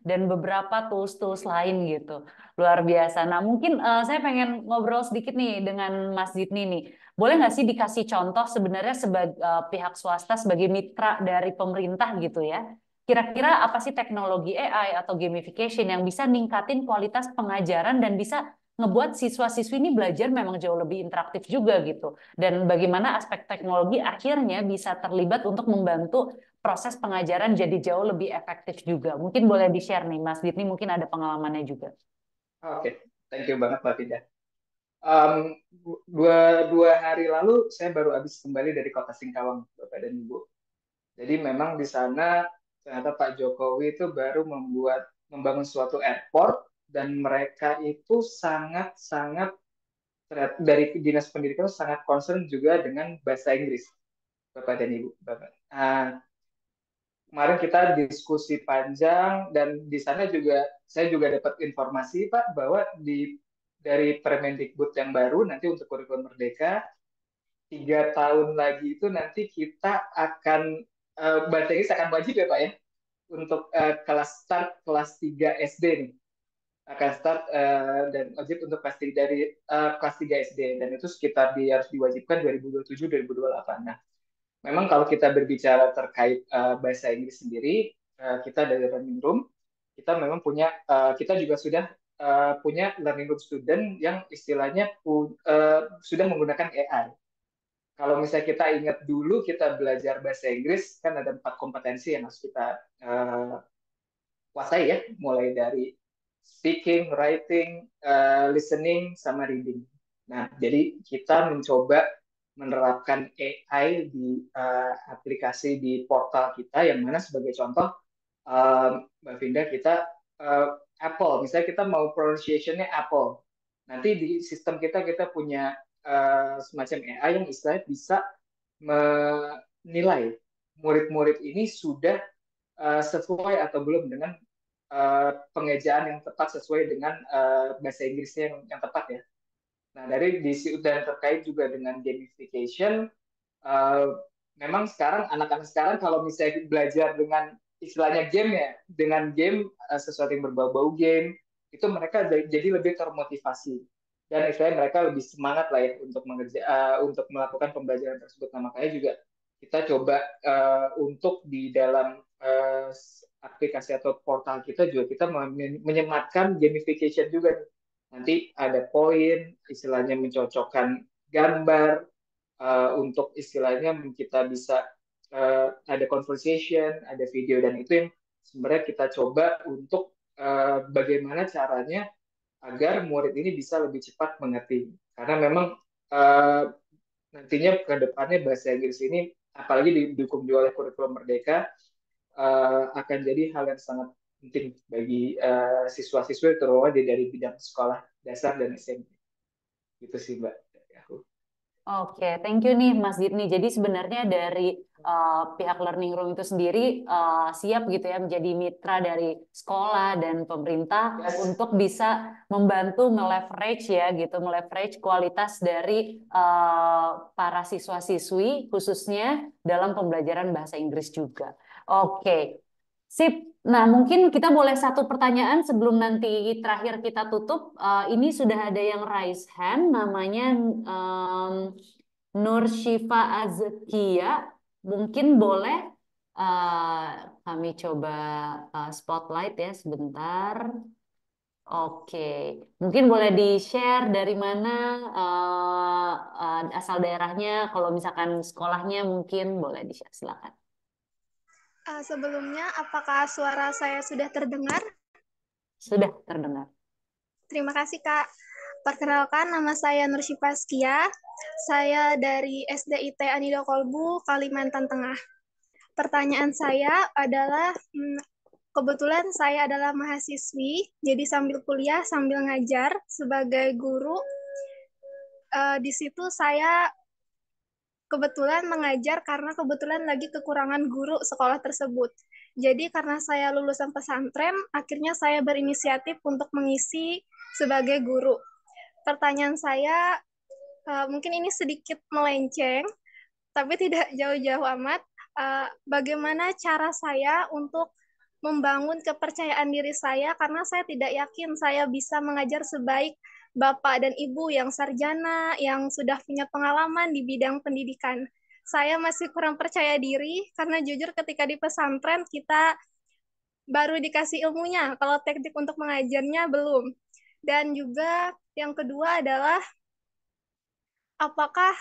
dan beberapa tools-tools lain gitu. Luar biasa. Nah, mungkin saya pengen ngobrol sedikit nih dengan Mas Jitni nih. Boleh nggak sih dikasih contoh sebenarnya sebagai pihak swasta sebagai mitra dari pemerintah gitu ya? Kira-kira apa sih teknologi AI atau gamification yang bisa ningkatin kualitas pengajaran dan bisa ngebuat siswa-siswi ini belajar memang jauh lebih interaktif juga gitu. Dan bagaimana aspek teknologi akhirnya bisa terlibat untuk membantu proses pengajaran jadi jauh lebih efektif juga. Mungkin boleh di-share nih, Mas Ditni mungkin ada pengalamannya juga. Oke, thank you banget Mbak Pinda. Um, dua hari lalu saya baru habis kembali dari Kota Singkawang, Bapak dan Ibu. Jadi memang di sana ternyata Pak Jokowi itu baru membangun suatu airport, dan mereka itu sangat-sangat dari Dinas Pendidikan sangat concern juga dengan bahasa Inggris, Bapak dan Ibu. Bapak. Kemarin kita diskusi panjang, dan di sana juga saya juga dapat informasi Pak bahwa dari Permendikbud yang baru nanti untuk kurikulum Merdeka 3 tahun lagi itu nanti kita akan bahasa Inggris akan wajib ya Pak ya, untuk kelas start kelas 3 SD nih. akan start dan wajib untuk kelas 3 SD, dan itu sekitar harus diwajibkan 2027-2028. Nah, memang kalau kita berbicara terkait bahasa Inggris sendiri, kita dari Learning Room, kita juga sudah punya Learning Room student yang istilahnya sudah menggunakan AI. Kalau misalnya kita ingat dulu kita belajar bahasa Inggris, kan ada 4 kompetensi yang harus kita kuasai ya, mulai dari speaking, writing, listening, sama reading. Nah, jadi kita mencoba menerapkan AI di aplikasi di portal kita, yang mana sebagai contoh, Mbak Vinda, kita Apple, misalnya kita mau pronunciation-nya Apple. Nanti di sistem kita punya semacam AI yang istilahnya bisa menilai murid-murid ini sudah sesuai atau belum dengan pengejaan yang tepat sesuai dengan bahasa Inggrisnya yang tepat ya. Nah, dan terkait juga dengan gamification, memang sekarang anak-anak sekarang kalau misalnya belajar dengan istilahnya game ya, dengan game sesuatu yang berbau-bau game, itu mereka jadi lebih termotivasi, dan istilahnya mereka lebih semangat lah ya untuk melakukan pembelajaran tersebut. Nah, makanya juga kita coba untuk di dalam aplikasi atau portal kita juga kita menyematkan gamification juga. Nanti ada poin, istilahnya mencocokkan gambar, untuk istilahnya kita bisa ada conversation, ada video, dan itu yang sebenarnya kita coba untuk bagaimana caranya agar murid ini bisa lebih cepat mengerti. Karena memang nantinya ke depannya bahasa Inggris ini, apalagi didukung juga oleh kurikulum Merdeka, akan jadi hal yang sangat penting bagi siswa-siswa terutama dari bidang sekolah dasar dan SMP. Gitu sih, Mbak. Oke, thank you nih Mas Gitni. Jadi sebenarnya dari pihak Learning Room itu sendiri siap gitu ya menjadi mitra dari sekolah dan pemerintah untuk bisa membantu meleverage ya gitu, meleverage kualitas dari para siswa-siswi khususnya dalam pembelajaran bahasa Inggris juga. Oke, sip. Nah, mungkin kita boleh satu pertanyaan sebelum nanti terakhir kita tutup. Ini sudah ada yang raise hand, namanya Nur Syifa Azkia. Mungkin boleh kami coba spotlight ya sebentar. Oke, mungkin boleh di-share dari mana asal daerahnya. Kalau misalkan sekolahnya mungkin boleh di-share, silakan. Sebelumnya, apakah suara saya sudah terdengar? Sudah terdengar. Terima kasih, Kak. Perkenalkan, nama saya Nur Syifa Azkia. Saya dari SDIT Anido Kolbu, Kalimantan Tengah. Pertanyaan saya adalah, kebetulan saya adalah mahasiswi, jadi sambil kuliah, sambil ngajar sebagai guru. Di situ saya kebetulan mengajar karena kebetulan lagi kekurangan guru sekolah tersebut. Jadi karena saya lulusan pesantren, akhirnya saya berinisiatif untuk mengisi sebagai guru. Pertanyaan saya, mungkin ini sedikit melenceng, tapi tidak jauh-jauh amat. Bagaimana cara saya untuk membangun kepercayaan diri saya, karena saya tidak yakin saya bisa mengajar sebaik Bapak dan Ibu yang sarjana, yang sudah punya pengalaman di bidang pendidikan. Saya masih kurang percaya diri, karena jujur ketika di pesantren kita baru dikasih ilmunya, kalau teknik untuk mengajarnya belum. Dan juga yang kedua adalah, apakah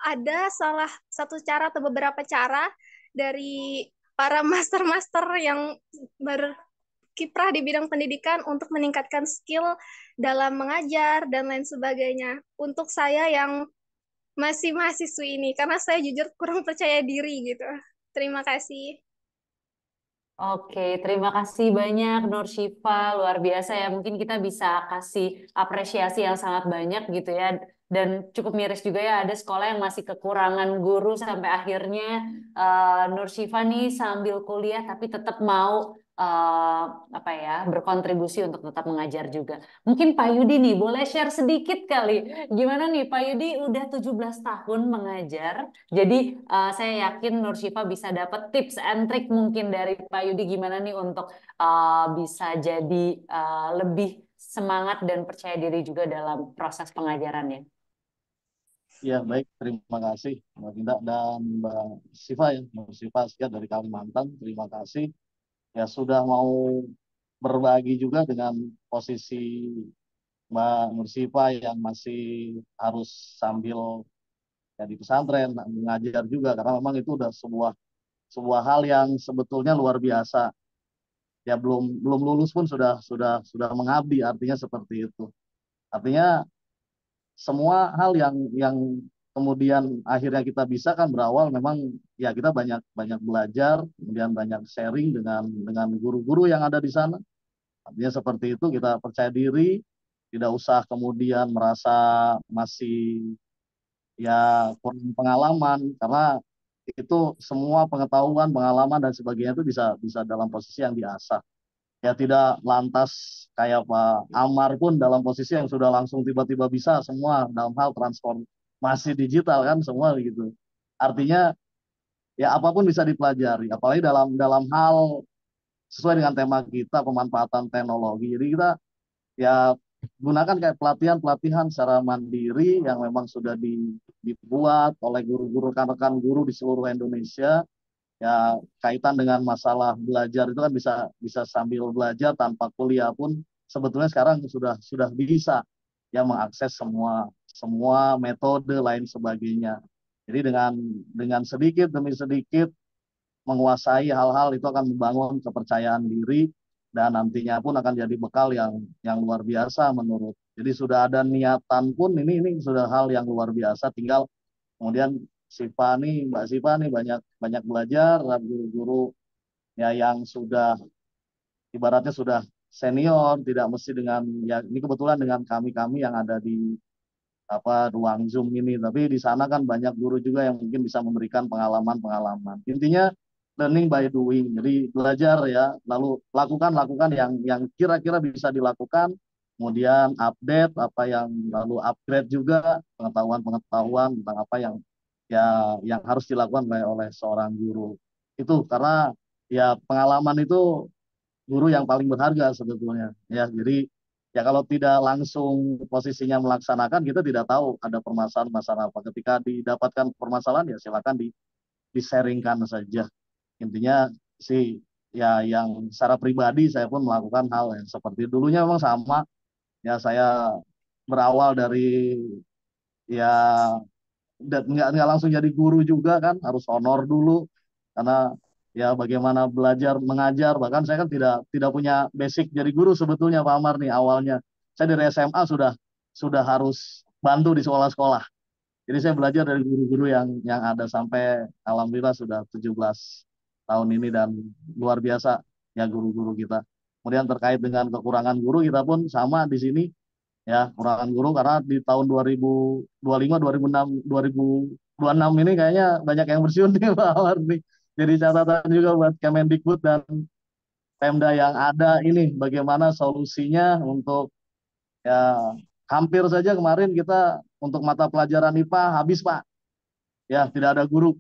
ada salah satu cara atau beberapa cara dari para master-master yang berkiprah di bidang pendidikan untuk meningkatkan skill dalam mengajar dan lain sebagainya untuk saya yang masih mahasiswi ini, karena saya jujur kurang percaya diri gitu. Terima kasih. Oke, terima kasih banyak Nur Syifa, luar biasa ya. Mungkin kita bisa kasih apresiasi yang sangat banyak gitu ya. Dan cukup miris juga ya, ada sekolah yang masih kekurangan guru sampai akhirnya Nur Syifa nih sambil kuliah tapi tetap mau apa ya berkontribusi untuk tetap mengajar juga. Mungkin Pak Yudi nih boleh share sedikit kali. Gimana nih Pak Yudi udah 17 tahun mengajar. Jadi saya yakin Nur Syifa bisa dapat tips and trick mungkin dari Pak Yudi gimana nih untuk bisa jadi lebih semangat dan percaya diri juga dalam proses pengajarannya. Ya, baik. Terima kasih Mbak Dinda dan Mbak Siva ya. Mbak Siva Askia dari Kalimantan. Terima kasih. Ya, sudah mau berbagi juga dengan posisi Mbak Nursifa yang masih harus sambil ya di pesantren mengajar juga, karena memang itu udah sebuah hal yang sebetulnya luar biasa. Ya, belum belum lulus pun sudah mengabdi, artinya seperti itu. Artinya semua hal yang kemudian akhirnya kita bisa kan berawal memang ya kita banyak banyak belajar, kemudian banyak sharing dengan guru-guru yang ada di sana. Artinya seperti itu, kita percaya diri, tidak usah kemudian merasa masih ya kurang pengalaman, karena itu semua pengetahuan, pengalaman dan sebagainya itu bisa bisa dalam posisi yang diasah. Ya tidak lantas kayak Pak Amar pun dalam posisi yang sudah langsung tiba-tiba bisa semua dalam hal transformasi digital kan semua gitu. Artinya ya apapun bisa dipelajari, apalagi dalam dalam hal sesuai dengan tema kita pemanfaatan teknologi. Jadi kita ya gunakan kayak pelatihan-pelatihan secara mandiri yang memang sudah dibuat oleh guru-guru, rekan-rekan guru di seluruh Indonesia. Ya kaitan dengan masalah belajar itu kan bisa bisa sambil belajar tanpa kuliah pun sebetulnya sekarang sudah bisa ya mengakses semua semua metode lain sebagainya. Jadi dengan sedikit demi sedikit menguasai hal-hal itu akan membangun kepercayaan diri dan nantinya pun akan jadi bekal yang luar biasa menurut. Jadi sudah ada niatan pun ini sudah hal yang luar biasa, tinggal kemudian Mbak Siva nih banyak banyak belajar dari guru-guru ya yang sudah ibaratnya sudah senior, tidak mesti dengan ya ini kebetulan dengan kami-kami yang ada di apa ruang Zoom ini, tapi di sana kan banyak guru juga yang mungkin bisa memberikan pengalaman-pengalaman. Intinya learning by doing. Jadi belajar ya, lalu lakukan yang kira-kira bisa dilakukan, kemudian update apa yang lalu upgrade juga pengetahuan-pengetahuan tentang apa yang yang harus dilakukan oleh seorang guru. Itu karena ya pengalaman itu guru yang paling berharga sebetulnya. Ya, jadi ya kalau tidak langsung posisinya melaksanakan kita tidak tahu ada permasalahan-masalah apa. Ketika didapatkan permasalahan ya silakan di-sharingkan saja. Intinya sih ya yang secara pribadi saya pun melakukan hal yang seperti dulunya memang sama. Ya saya berawal dari ya nggak langsung jadi guru juga kan, harus honor dulu karena ya bagaimana belajar mengajar, bahkan saya kan tidak punya basic jadi guru sebetulnya Pak Amar nih awalnya. Saya dari SMA sudah harus bantu di sekolah-sekolah, jadi saya belajar dari guru-guru yang ada sampai alhamdulillah sudah 17 tahun ini dan luar biasa ya guru-guru kita. Kemudian terkait dengan kekurangan guru kita pun sama di sini ya, kekurangan guru karena di tahun 2025, 2006, 2026 ini kayaknya banyak yang pensiun nih Pak Amar nih. Jadi catatan juga buat Kemendikbud dan Pemda yang ada ini bagaimana solusinya untuk ya hampir saja kemarin kita untuk mata pelajaran IPA habis Pak. Ya, tidak ada guru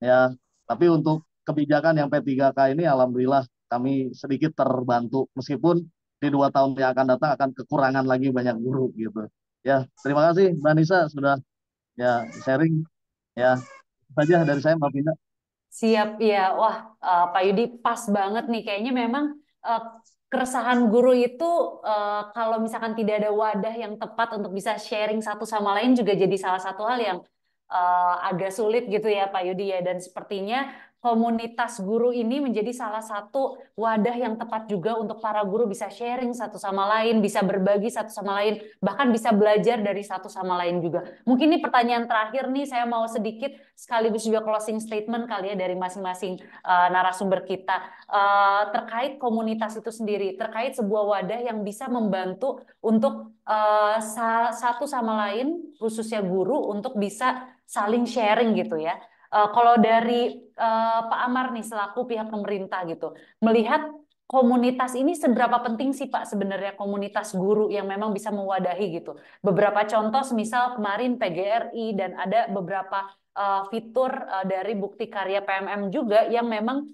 ya. Tapi untuk kebijakan yang P3K ini alhamdulillah kami sedikit terbantu meskipun di 2 tahun yang akan datang akan kekurangan lagi banyak guru gitu. Ya, terima kasih Mbak Nisa sudah ya sharing ya. Itu saja dari saya Mbak Pinda. Siap, ya. Wah, Pak Yudi pas banget nih. Kayaknya memang eh, keresahan guru itu kalau misalkan tidak ada wadah yang tepat untuk bisa sharing satu sama lain juga jadi salah satu hal yang agak sulit gitu ya Pak Yudi ya. Dan sepertinya komunitas guru ini menjadi salah satu wadah yang tepat juga untuk para guru bisa sharing satu sama lain, bisa berbagi satu sama lain, bahkan bisa belajar dari satu sama lain juga. Mungkin ini pertanyaan terakhir nih, saya mau sedikit sekaligus juga closing statement kali ya dari masing-masing narasumber kita terkait komunitas itu sendiri, terkait sebuah wadah yang bisa membantu untuk satu sama lain, khususnya guru, untuk bisa saling sharing gitu ya. Kalau dari Pak Amar nih selaku pihak pemerintah gitu, melihat komunitas ini seberapa penting sih Pak sebenarnya komunitas guru yang memang bisa mewadahi gitu. Beberapa contoh, misal kemarin PGRI dan ada beberapa fitur dari bukti karya PMM juga yang memang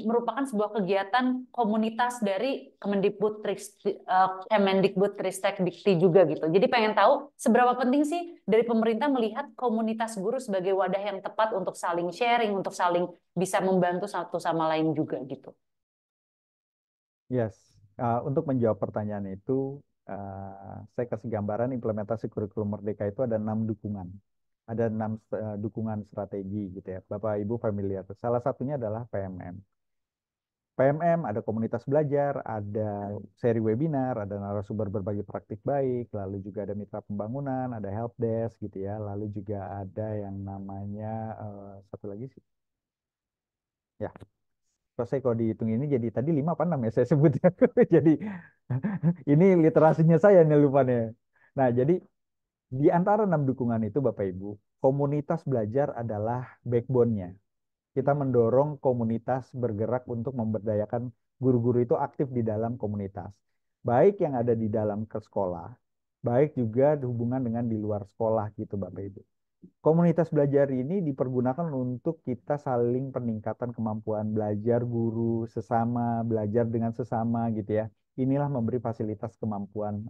merupakan sebuah kegiatan komunitas dari Kemendikbudristek Dikti juga gitu. Jadi pengen tahu seberapa penting sih dari pemerintah melihat komunitas guru sebagai wadah yang tepat untuk saling sharing, untuk saling bisa membantu satu sama lain juga gitu. Yes, untuk menjawab pertanyaan itu, saya kasih gambaran implementasi kurikulum Merdeka itu ada 6 dukungan. Ada 6 dukungan strategi gitu ya. Bapak Ibu familiar. Salah satunya adalah PMM. PMM ada komunitas belajar, ada seri webinar, ada narasumber berbagi praktik baik, lalu juga ada mitra pembangunan, ada help desk gitu ya, lalu juga ada yang namanya satu lagi sih. Ya, kalau dihitung ini jadi tadi 5 apa 6 ya saya sebut ya. Jadi ini literasinya saya nih lupanya. Nah, jadi di antara 6 dukungan itu Bapak Ibu, komunitas belajar adalah backbone-nya. Kita mendorong komunitas bergerak untuk memberdayakan guru-guru itu aktif di dalam komunitas. Baik yang ada di dalam ke sekolah, baik juga hubungan dengan di luar sekolah gitu Bapak Ibu. Komunitas belajar ini dipergunakan untuk kita saling peningkatan kemampuan belajar guru sesama, belajar dengan sesama gitu ya. Inilah memberi fasilitas kemampuan,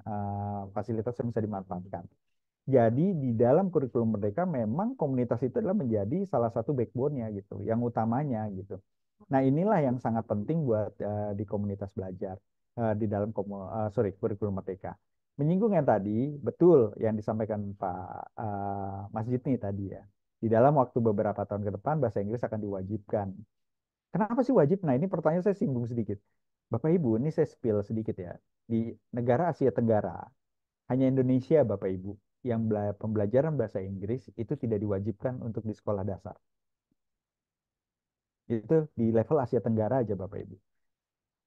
fasilitas yang bisa dimanfaatkan. Jadi di dalam kurikulum Merdeka memang komunitas itu adalah menjadi salah satu backbone-nya gitu, yang utamanya gitu. Nah inilah yang sangat penting buat di komunitas belajar di dalam kurikulum Merdeka. Menyinggung yang tadi, betul yang disampaikan Pak Mas Jitni tadi ya. Di dalam waktu beberapa tahun ke depan bahasa Inggris akan diwajibkan. Kenapa sih wajib? Nah ini pertanyaan saya singgung sedikit. Bapak Ibu, ini saya spill sedikit ya. Di negara Asia Tenggara, hanya Indonesia Bapak Ibu yang pembelajaran bahasa Inggris itu tidak diwajibkan untuk di sekolah dasar. Itu di level Asia Tenggara aja Bapak Ibu.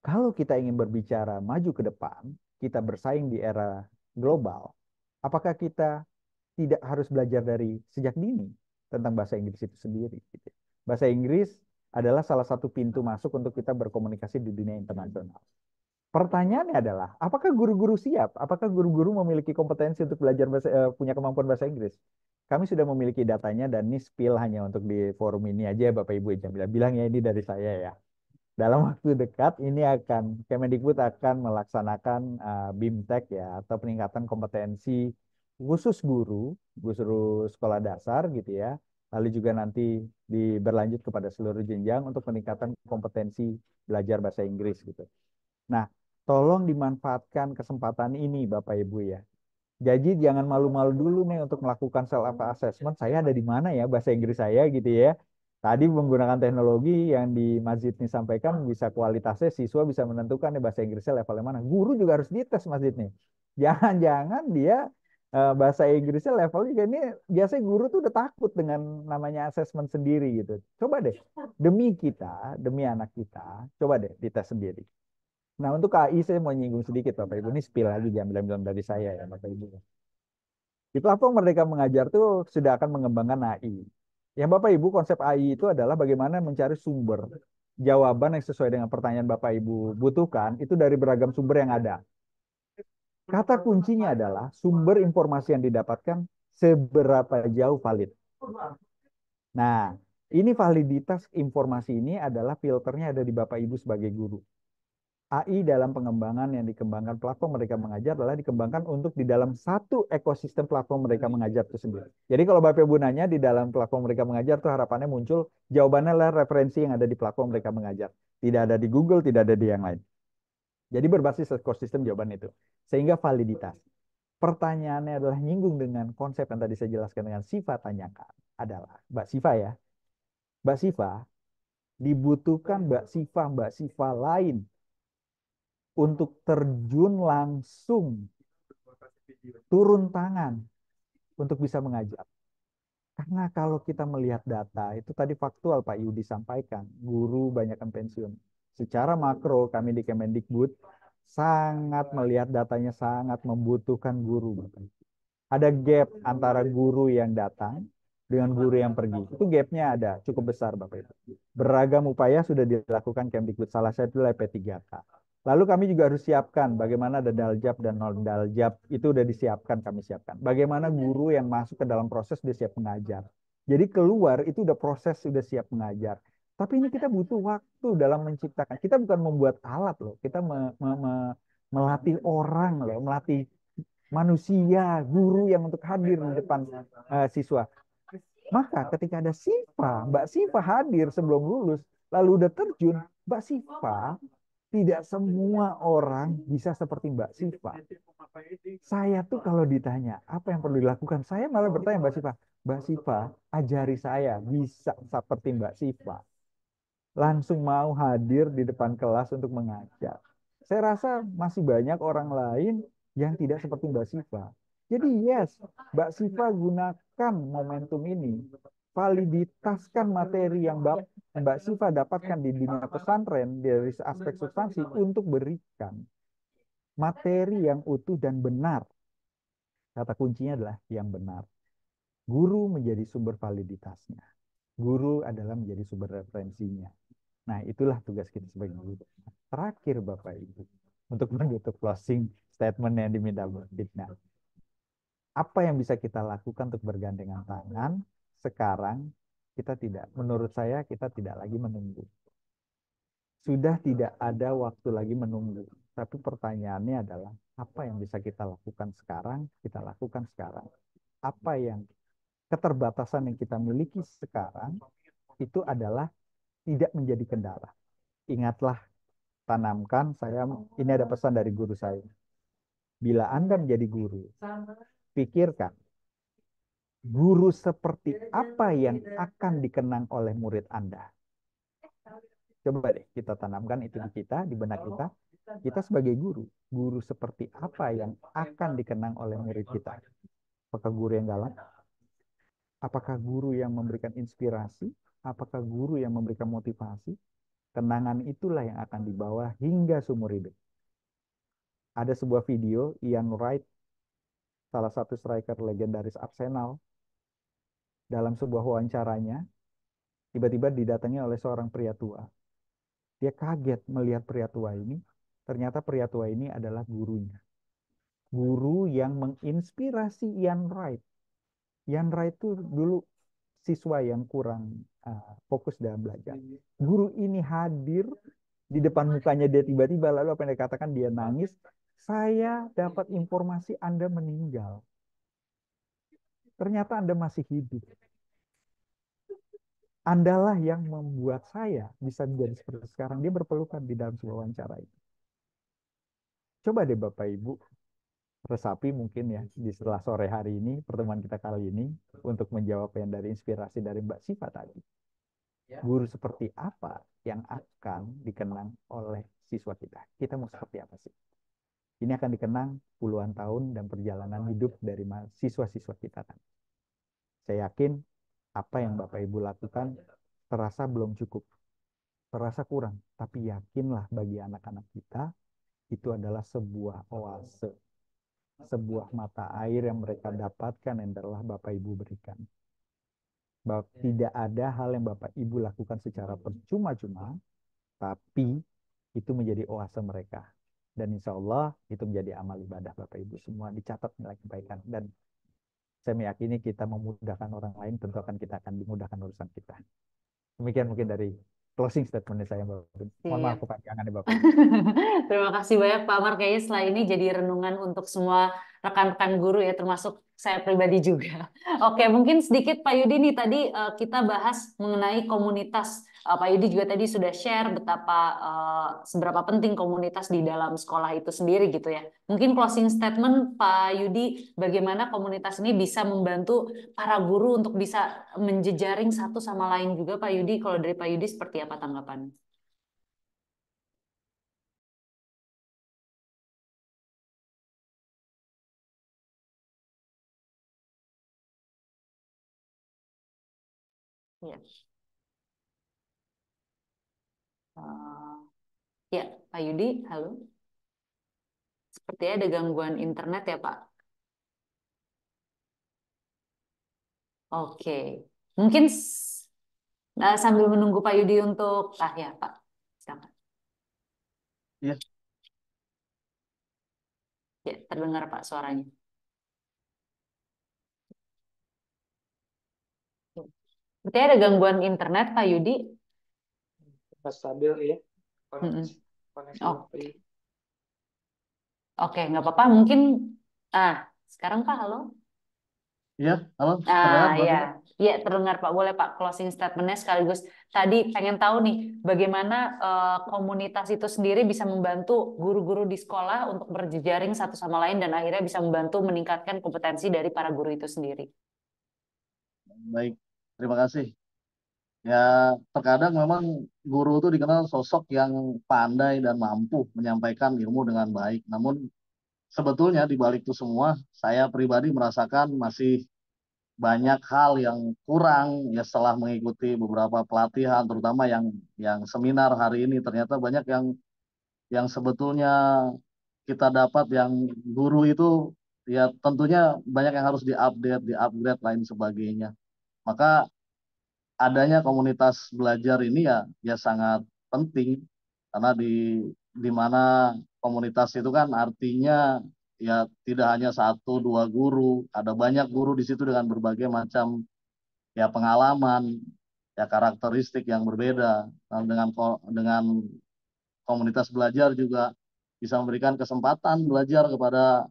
Kalau kita ingin berbicara maju ke depan, kita bersaing di era global, apakah kita tidak harus belajar dari sejak dini tentang bahasa Inggris itu sendiri? Gitu. Bahasa Inggris adalah salah satu pintu masuk untuk kita berkomunikasi di dunia internasional. Pertanyaannya adalah, apakah guru-guru siap? Apakah guru-guru memiliki kompetensi untuk belajar punya kemampuan bahasa Inggris? Kami sudah memiliki datanya dan ini spill hanya untuk di forum ini aja Bapak Ibu yang bilang ya ini dari saya ya. Dalam waktu dekat ini Kemendikbud akan melaksanakan BIMTEK ya atau peningkatan kompetensi khusus guru sekolah dasar gitu ya. Lalu juga nanti berlanjut kepada seluruh jenjang untuk peningkatan kompetensi belajar bahasa Inggris gitu. Nah, tolong dimanfaatkan kesempatan ini Bapak Ibu ya. Jadi jangan malu-malu dulu nih untuk melakukan self assessment. Saya ada di mana ya bahasa Inggris saya gitu ya. Tadi menggunakan teknologi yang di Masjid ini sampaikan bisa kualitasnya siswa bisa menentukan nih bahasa Inggrisnya levelnya mana. Guru juga harus dites Masjid nih. Jangan-jangan dia bahasa Inggrisnya levelnya juga ini biasanya guru tuh udah takut dengan namanya assessment sendiri gitu. Coba deh demi kita, demi anak kita, coba deh dites sendiri. Nah, untuk KAI saya mau nyinggung sedikit Bapak Ibu. Ini spill lagi jangan bilang dari saya ya Bapak Ibu. Di platform Merdeka Mengajar tuh sudah akan mengembangkan AI. Yang Bapak Ibu konsep AI itu adalah bagaimana mencari sumber jawaban yang sesuai dengan pertanyaan Bapak Ibu butuhkan itu dari beragam sumber yang ada. Kata kuncinya adalah sumber informasi yang didapatkan seberapa jauh valid. Nah, ini validitas informasi ini adalah filternya ada di Bapak Ibu sebagai guru. AI dalam pengembangan yang dikembangkan platform Merdeka Mengajar adalah dikembangkan untuk di dalam satu ekosistem platform Merdeka Mengajar itu sendiri. Jadi kalau Bapak Ibu nanya di dalam platform Merdeka Mengajar tuh harapannya muncul jawabannya adalah referensi yang ada di platform Merdeka Mengajar. Tidak ada di Google, tidak ada di yang lain. Jadi berbasis ekosistem jawaban itu. Sehingga validitas. Pertanyaannya adalah nyinggung dengan konsep yang tadi saya jelaskan dengan Siva tanyakan. Adalah, Mbak Siva ya. Mbak Siva, dibutuhkan Mbak Siva lain untuk terjun langsung turun tangan untuk bisa mengajar. Karena kalau kita melihat data, itu tadi faktual Pak Yudi sampaikan, guru banyak yang pensiun. Secara makro kami di Kemendikbud sangat melihat datanya sangat membutuhkan guru. Ada gap antara guru yang datang dengan guru yang pergi. Itu gapnya ada, cukup besar Bapak Ibu. Beragam upaya sudah dilakukan Kemdikbud, salah satu adalah P3K. Lalu kami juga harus siapkan bagaimana ada daljab dan non daljab itu udah disiapkan, kami siapkan. Bagaimana guru yang masuk ke dalam proses sudah siap mengajar. Jadi keluar itu udah proses sudah siap mengajar. Tapi ini kita butuh waktu dalam menciptakan. Kita bukan membuat alat loh. Kita melatih orang loh, melatih manusia, guru yang untuk hadir di depan siswa. Maka ketika ada Mbak Siva hadir sebelum lulus, lalu udah terjun, Mbak Siva, tidak semua orang bisa seperti Mbak Siva. Saya tuh kalau ditanya apa yang perlu dilakukan, saya malah bertanya Mbak Siva, ajari saya bisa seperti Mbak Siva. Langsung mau hadir di depan kelas untuk mengajar. Saya rasa masih banyak orang lain yang tidak seperti Mbak Siva. Jadi yes, Mbak Siva gunakan momentum ini. Validitaskan materi yang Mbak Siva dapatkan di dunia pesantren dari aspek substansi untuk berikan materi yang utuh dan benar. Kata kuncinya adalah yang benar. Guru menjadi sumber validitasnya. Guru adalah menjadi sumber referensinya. Nah, itulah tugas kita sebagai guru. Terakhir, Bapak Ibu, untuk menutup closing statement yang diminta Bu Fitna. Apa yang bisa kita lakukan untuk bergandengan tangan sekarang? Menurut saya, kita tidak lagi menunggu. Sudah tidak ada waktu lagi menunggu. Tapi pertanyaannya adalah, apa yang bisa kita lakukan sekarang? Kita lakukan sekarang. Apa yang keterbatasan yang kita miliki sekarang, itu adalah tidak menjadi kendala. Ingatlah, tanamkan, ini ada pesan dari guru saya. Bila Anda menjadi guru, pikirkan, guru seperti apa yang akan dikenang oleh murid Anda. Coba deh kita tanamkan itu di kita, di benak kita. Kita sebagai guru seperti apa yang akan dikenang oleh murid kita? Apakah guru yang galak? Apakah guru yang memberikan inspirasi? Apakah guru yang memberikan motivasi? Kenangan itulah yang akan dibawa hingga seumur hidup. Ada sebuah video, Ian Wright, salah satu striker legendaris Arsenal, dalam sebuah wawancaranya, tiba-tiba didatangi oleh seorang pria tua. Dia kaget melihat pria tua ini, ternyata pria tua ini adalah gurunya. Guru yang menginspirasi Ian Wright. Ian Wright itu dulu siswa yang kurang fokus dalam belajar. Guru ini hadir di depan mukanya dia tiba-tiba, lalu apa yang dikatakan, dia nangis, saya dapat informasi Anda meninggal. Ternyata Anda masih hidup. Andalah yang membuat saya bisa menjadi seperti sekarang. Dia berpelukan di dalam sebuah wawancara itu. Coba deh Bapak Ibu resapi mungkin ya di setelah sore hari ini, pertemuan kita kali ini, untuk menjawab yang dari inspirasi dari Mbak Siva tadi. Guru seperti apa yang akan dikenang oleh siswa kita? Kita mau seperti apa sih? Ini akan dikenang puluhan tahun dan perjalanan hidup dari siswa-siswa kita kan. Saya yakin apa yang Bapak Ibu lakukan terasa belum cukup, terasa kurang, tapi yakinlah bagi anak-anak kita itu adalah sebuah oase, sebuah mata air yang mereka dapatkan yang adalah Bapak Ibu berikan. Bahwa tidak ada hal yang Bapak Ibu lakukan secara percuma-cuma, tapi itu menjadi oase mereka. Dan insya Allah itu menjadi amal ibadah Bapak Ibu semua, dicatat nilai kebaikan. Dan saya meyakini kita memudahkan orang lain, tentu kita akan dimudahkan urusan kita. Demikian mungkin dari closing statement saya, Mbak. Mohon maaf kepanjangan ya Bapak. Terima kasih banyak Pak Amar. Kayaknya setelah ini jadi renungan untuk semua rekan-rekan guru ya, termasuk saya pribadi juga. Oke, mungkin sedikit Pak Yudi nih, tadi kita bahas mengenai komunitas. Pak Yudi juga tadi sudah share betapa seberapa penting komunitas di dalam sekolah itu sendiri gitu ya. Mungkin closing statement Pak Yudi, bagaimana komunitas ini bisa membantu para guru untuk bisa menjejaring satu sama lain juga Pak Yudi. Kalau dari Pak Yudi seperti apa tanggapan? Ya. Ya, Pak Yudi, halo. Sepertinya ada gangguan internet ya, Pak. Oke, mungkin sambil menunggu Pak Yudi untuk, ya Pak, silakan. Iya. Ya, terdengar Pak suaranya. Sepertinya ada gangguan internet, Pak Yudi. nggak stabil ya Mm-mm. koneksi Oh, Bapak Yudi. oke, nggak apa-apa. Mungkin, sekarang Pak, halo? Iya, halo, terdengar Mbak Ya, Vina? ya terdengar Pak. Boleh Pak closing statementnya sekaligus. Tadi pengen tahu nih, bagaimana komunitas itu sendiri bisa membantu guru-guru di sekolah untuk berjejaring satu sama lain dan akhirnya bisa membantu meningkatkan kompetensi dari para guru itu sendiri. Baik, terima kasih. Ya, terkadang memang guru itu dikenal sosok yang pandai dan mampu menyampaikan ilmu dengan baik. Namun sebetulnya di balik itu semua, saya pribadi merasakan masih banyak hal yang kurang ya setelah mengikuti beberapa pelatihan, terutama yang seminar hari ini. Ternyata banyak yang sebetulnya kita dapat yang guru itu ya tentunya banyak yang harus diupdate, diupgrade lain sebagainya. Maka adanya komunitas belajar ini ya sangat penting karena di mana komunitas itu kan artinya ya tidak hanya satu dua guru, ada banyak guru di situ dengan berbagai macam ya pengalaman, ya karakteristik yang berbeda. Nah, dengan komunitas belajar juga bisa memberikan kesempatan belajar kepada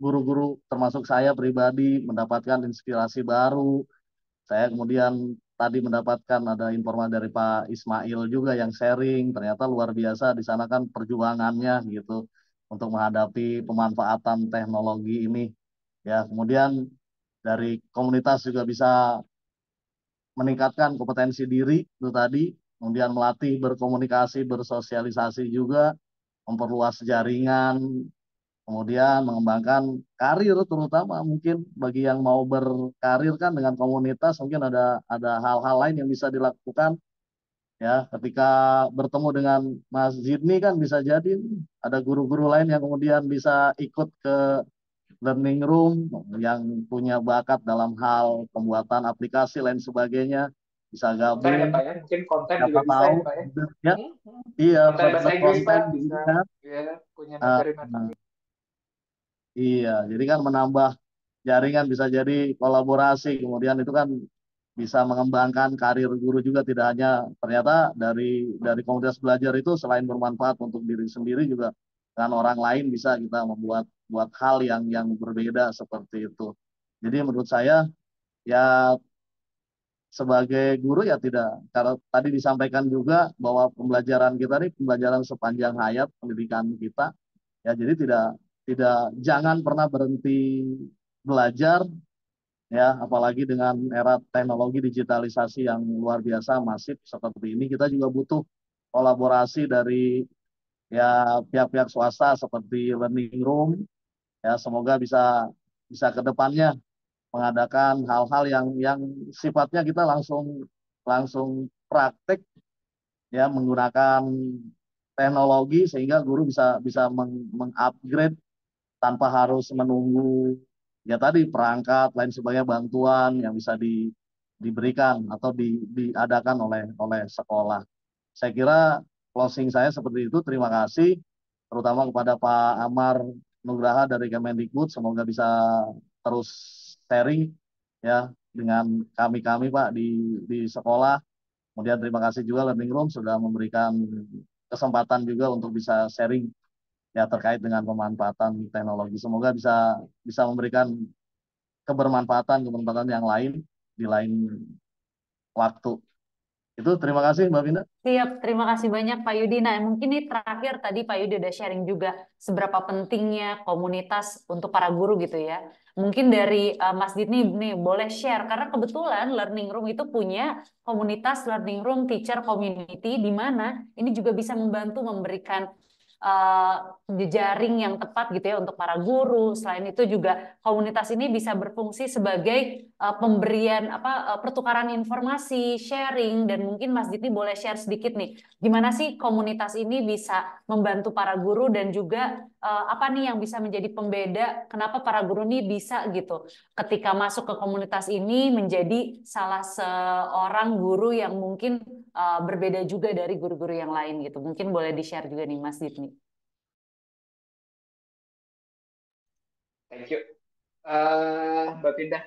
guru-guru termasuk saya pribadi mendapatkan inspirasi baru. Saya kemudian tadi mendapatkan ada informasi dari Pak Ismail juga yang sharing, ternyata luar biasa di sana kan perjuangannya gitu untuk menghadapi pemanfaatan teknologi ini. Ya, kemudian dari komunitas juga bisa meningkatkan kompetensi diri itu tadi, kemudian melatih berkomunikasi, bersosialisasi juga, memperluas jaringan, kemudian mengembangkan karir terutama mungkin bagi yang mau berkarir kan dengan komunitas mungkin ada hal-hal lain yang bisa dilakukan ya ketika bertemu dengan Mas Jidni kan bisa jadi ada guru-guru lain yang kemudian bisa ikut ke learning room yang punya bakat dalam hal pembuatan aplikasi lain sebagainya bisa Konten ya Pak gabung ya, mungkin konten juga siapa bisa ya tahu Pak ya. ya Hmm, hmm. iya Konten bahasa Inggris berkonten Pak gitu bisa kan. ya punya Ah, materi-materi. iya jadi kan menambah jaringan bisa jadi kolaborasi kemudian itu kan bisa mengembangkan karir guru juga tidak hanya ternyata dari komunitas belajar itu selain bermanfaat untuk diri sendiri juga dengan orang lain bisa kita membuat buat hal yang berbeda seperti itu. Jadi menurut saya ya sebagai guru ya tidak karena tadi disampaikan juga bahwa pembelajaran kita ini pembelajaran sepanjang hayat pendidikan kita ya jadi tidak jangan pernah berhenti belajar ya apalagi dengan era teknologi digitalisasi yang luar biasa masif seperti ini kita juga butuh kolaborasi dari ya pihak-pihak swasta seperti learning room ya semoga bisa bisa ke depannya mengadakan hal-hal yang sifatnya kita langsung langsung praktek ya menggunakan teknologi sehingga guru bisa bisa mengupgrade tanpa harus menunggu ya tadi perangkat lain sebagainya bantuan yang bisa diberikan atau diadakan oleh sekolah. Saya kira closing saya seperti itu. Terima kasih terutama kepada Pak Amar Nugraha dari Kemendikbud. Semoga bisa terus sharing ya dengan kami-kami Pak di sekolah. Kemudian terima kasih juga Learning Room sudah memberikan kesempatan juga untuk bisa sharing ya terkait dengan pemanfaatan teknologi. Semoga bisa bisa memberikan kebermanfaatan yang lain di lain waktu. Itu terima kasih Mbak Vinda. Siap, terima kasih banyak Pak Yudi. Nah, mungkin ini terakhir tadi Pak Yudi udah sharing juga seberapa pentingnya komunitas untuk para guru gitu ya. Mungkin dari Mas Dit nih boleh share karena kebetulan Learning Room itu punya komunitas Learning Room Teacher Community di mana ini juga bisa membantu memberikan uh, jejaring yang tepat gitu ya untuk para guru. Selain itu juga komunitas ini bisa berfungsi sebagai pemberian pertukaran informasi, sharing dan mungkin Mas Diti boleh share sedikit nih, gimana sih komunitas ini bisa membantu para guru dan juga apa nih yang bisa menjadi pembeda kenapa para guru ini bisa gitu ketika masuk ke komunitas ini menjadi salah seorang guru yang mungkin berbeda juga dari guru-guru yang lain gitu. Mungkin boleh di-share juga nih Mas Diti. Thank you. Mbak Pindah.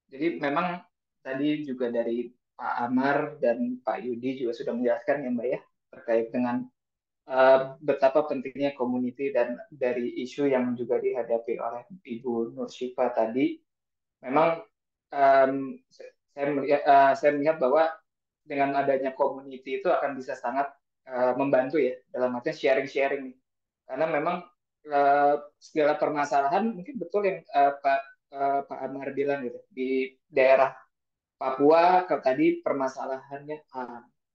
Jadi memang tadi juga dari Pak Amar dan Pak Yudi juga sudah menjelaskan ya Mbak ya, terkait dengan betapa pentingnya community dan dari isu yang juga dihadapi oleh Ibu Nur Syifa tadi. Memang saya melihat bahwa dengan adanya community itu akan bisa sangat membantu ya dalam artian sharing-sharing nih. Karena memang segala permasalahan mungkin betul yang Pak Amar bilang gitu di daerah Papua tadi permasalahannya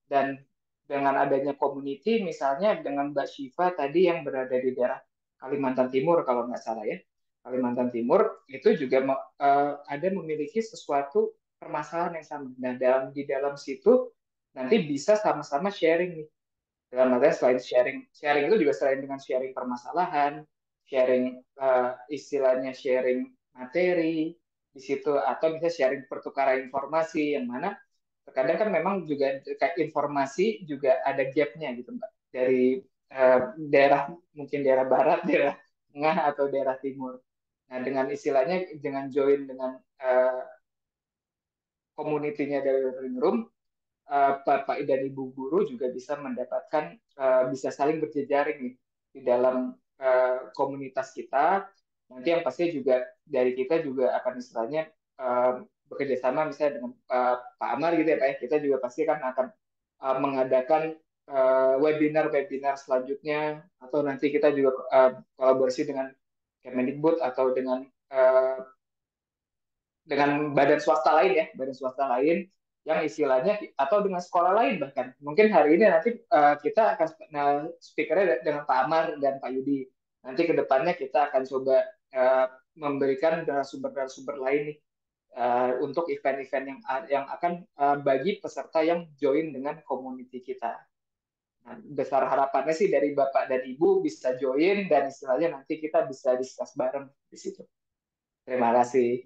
dan dengan adanya community misalnya dengan Mbak Syifa tadi yang berada di daerah Kalimantan Timur kalau nggak salah ya Kalimantan Timur itu juga ada memiliki sesuatu permasalahan yang sama. Nah di dalam situ nanti bisa sama-sama sharing nih. Dalam artian selain sharing itu juga selain dengan sharing permasalahan, sharing istilahnya sharing materi di situ atau bisa sharing pertukaran informasi yang mana terkadang kan memang juga kayak informasi juga ada gapnya gitu Mbak dari daerah mungkin daerah barat, daerah tengah atau daerah timur. Nah dengan istilahnya dengan join dengan community-nya dari living room Bapak dan Ibu guru juga bisa mendapatkan bisa saling berjejaring nih di dalam komunitas kita. Nanti yang pasti juga dari kita juga akan istilahnya bekerja sama misalnya dengan Pak Amar gitu ya Pak ya. Kita juga pasti kan akan mengadakan webinar-webinar selanjutnya atau nanti kita juga kolaborasi dengan Kemendikbud atau dengan badan swasta lain ya, badan swasta lain yang istilahnya atau dengan sekolah lain bahkan. Mungkin hari ini nanti kita akan speakernya dengan Pak Amar dan Pak Yudi. Nanti ke depannya kita akan coba memberikan narasumber-narasumber lain nih untuk event-event yang akan bagi peserta yang join dengan community kita. Nah, besar harapannya sih dari Bapak dan Ibu bisa join dan istilahnya nanti kita bisa discuss bareng di situ. Terima kasih.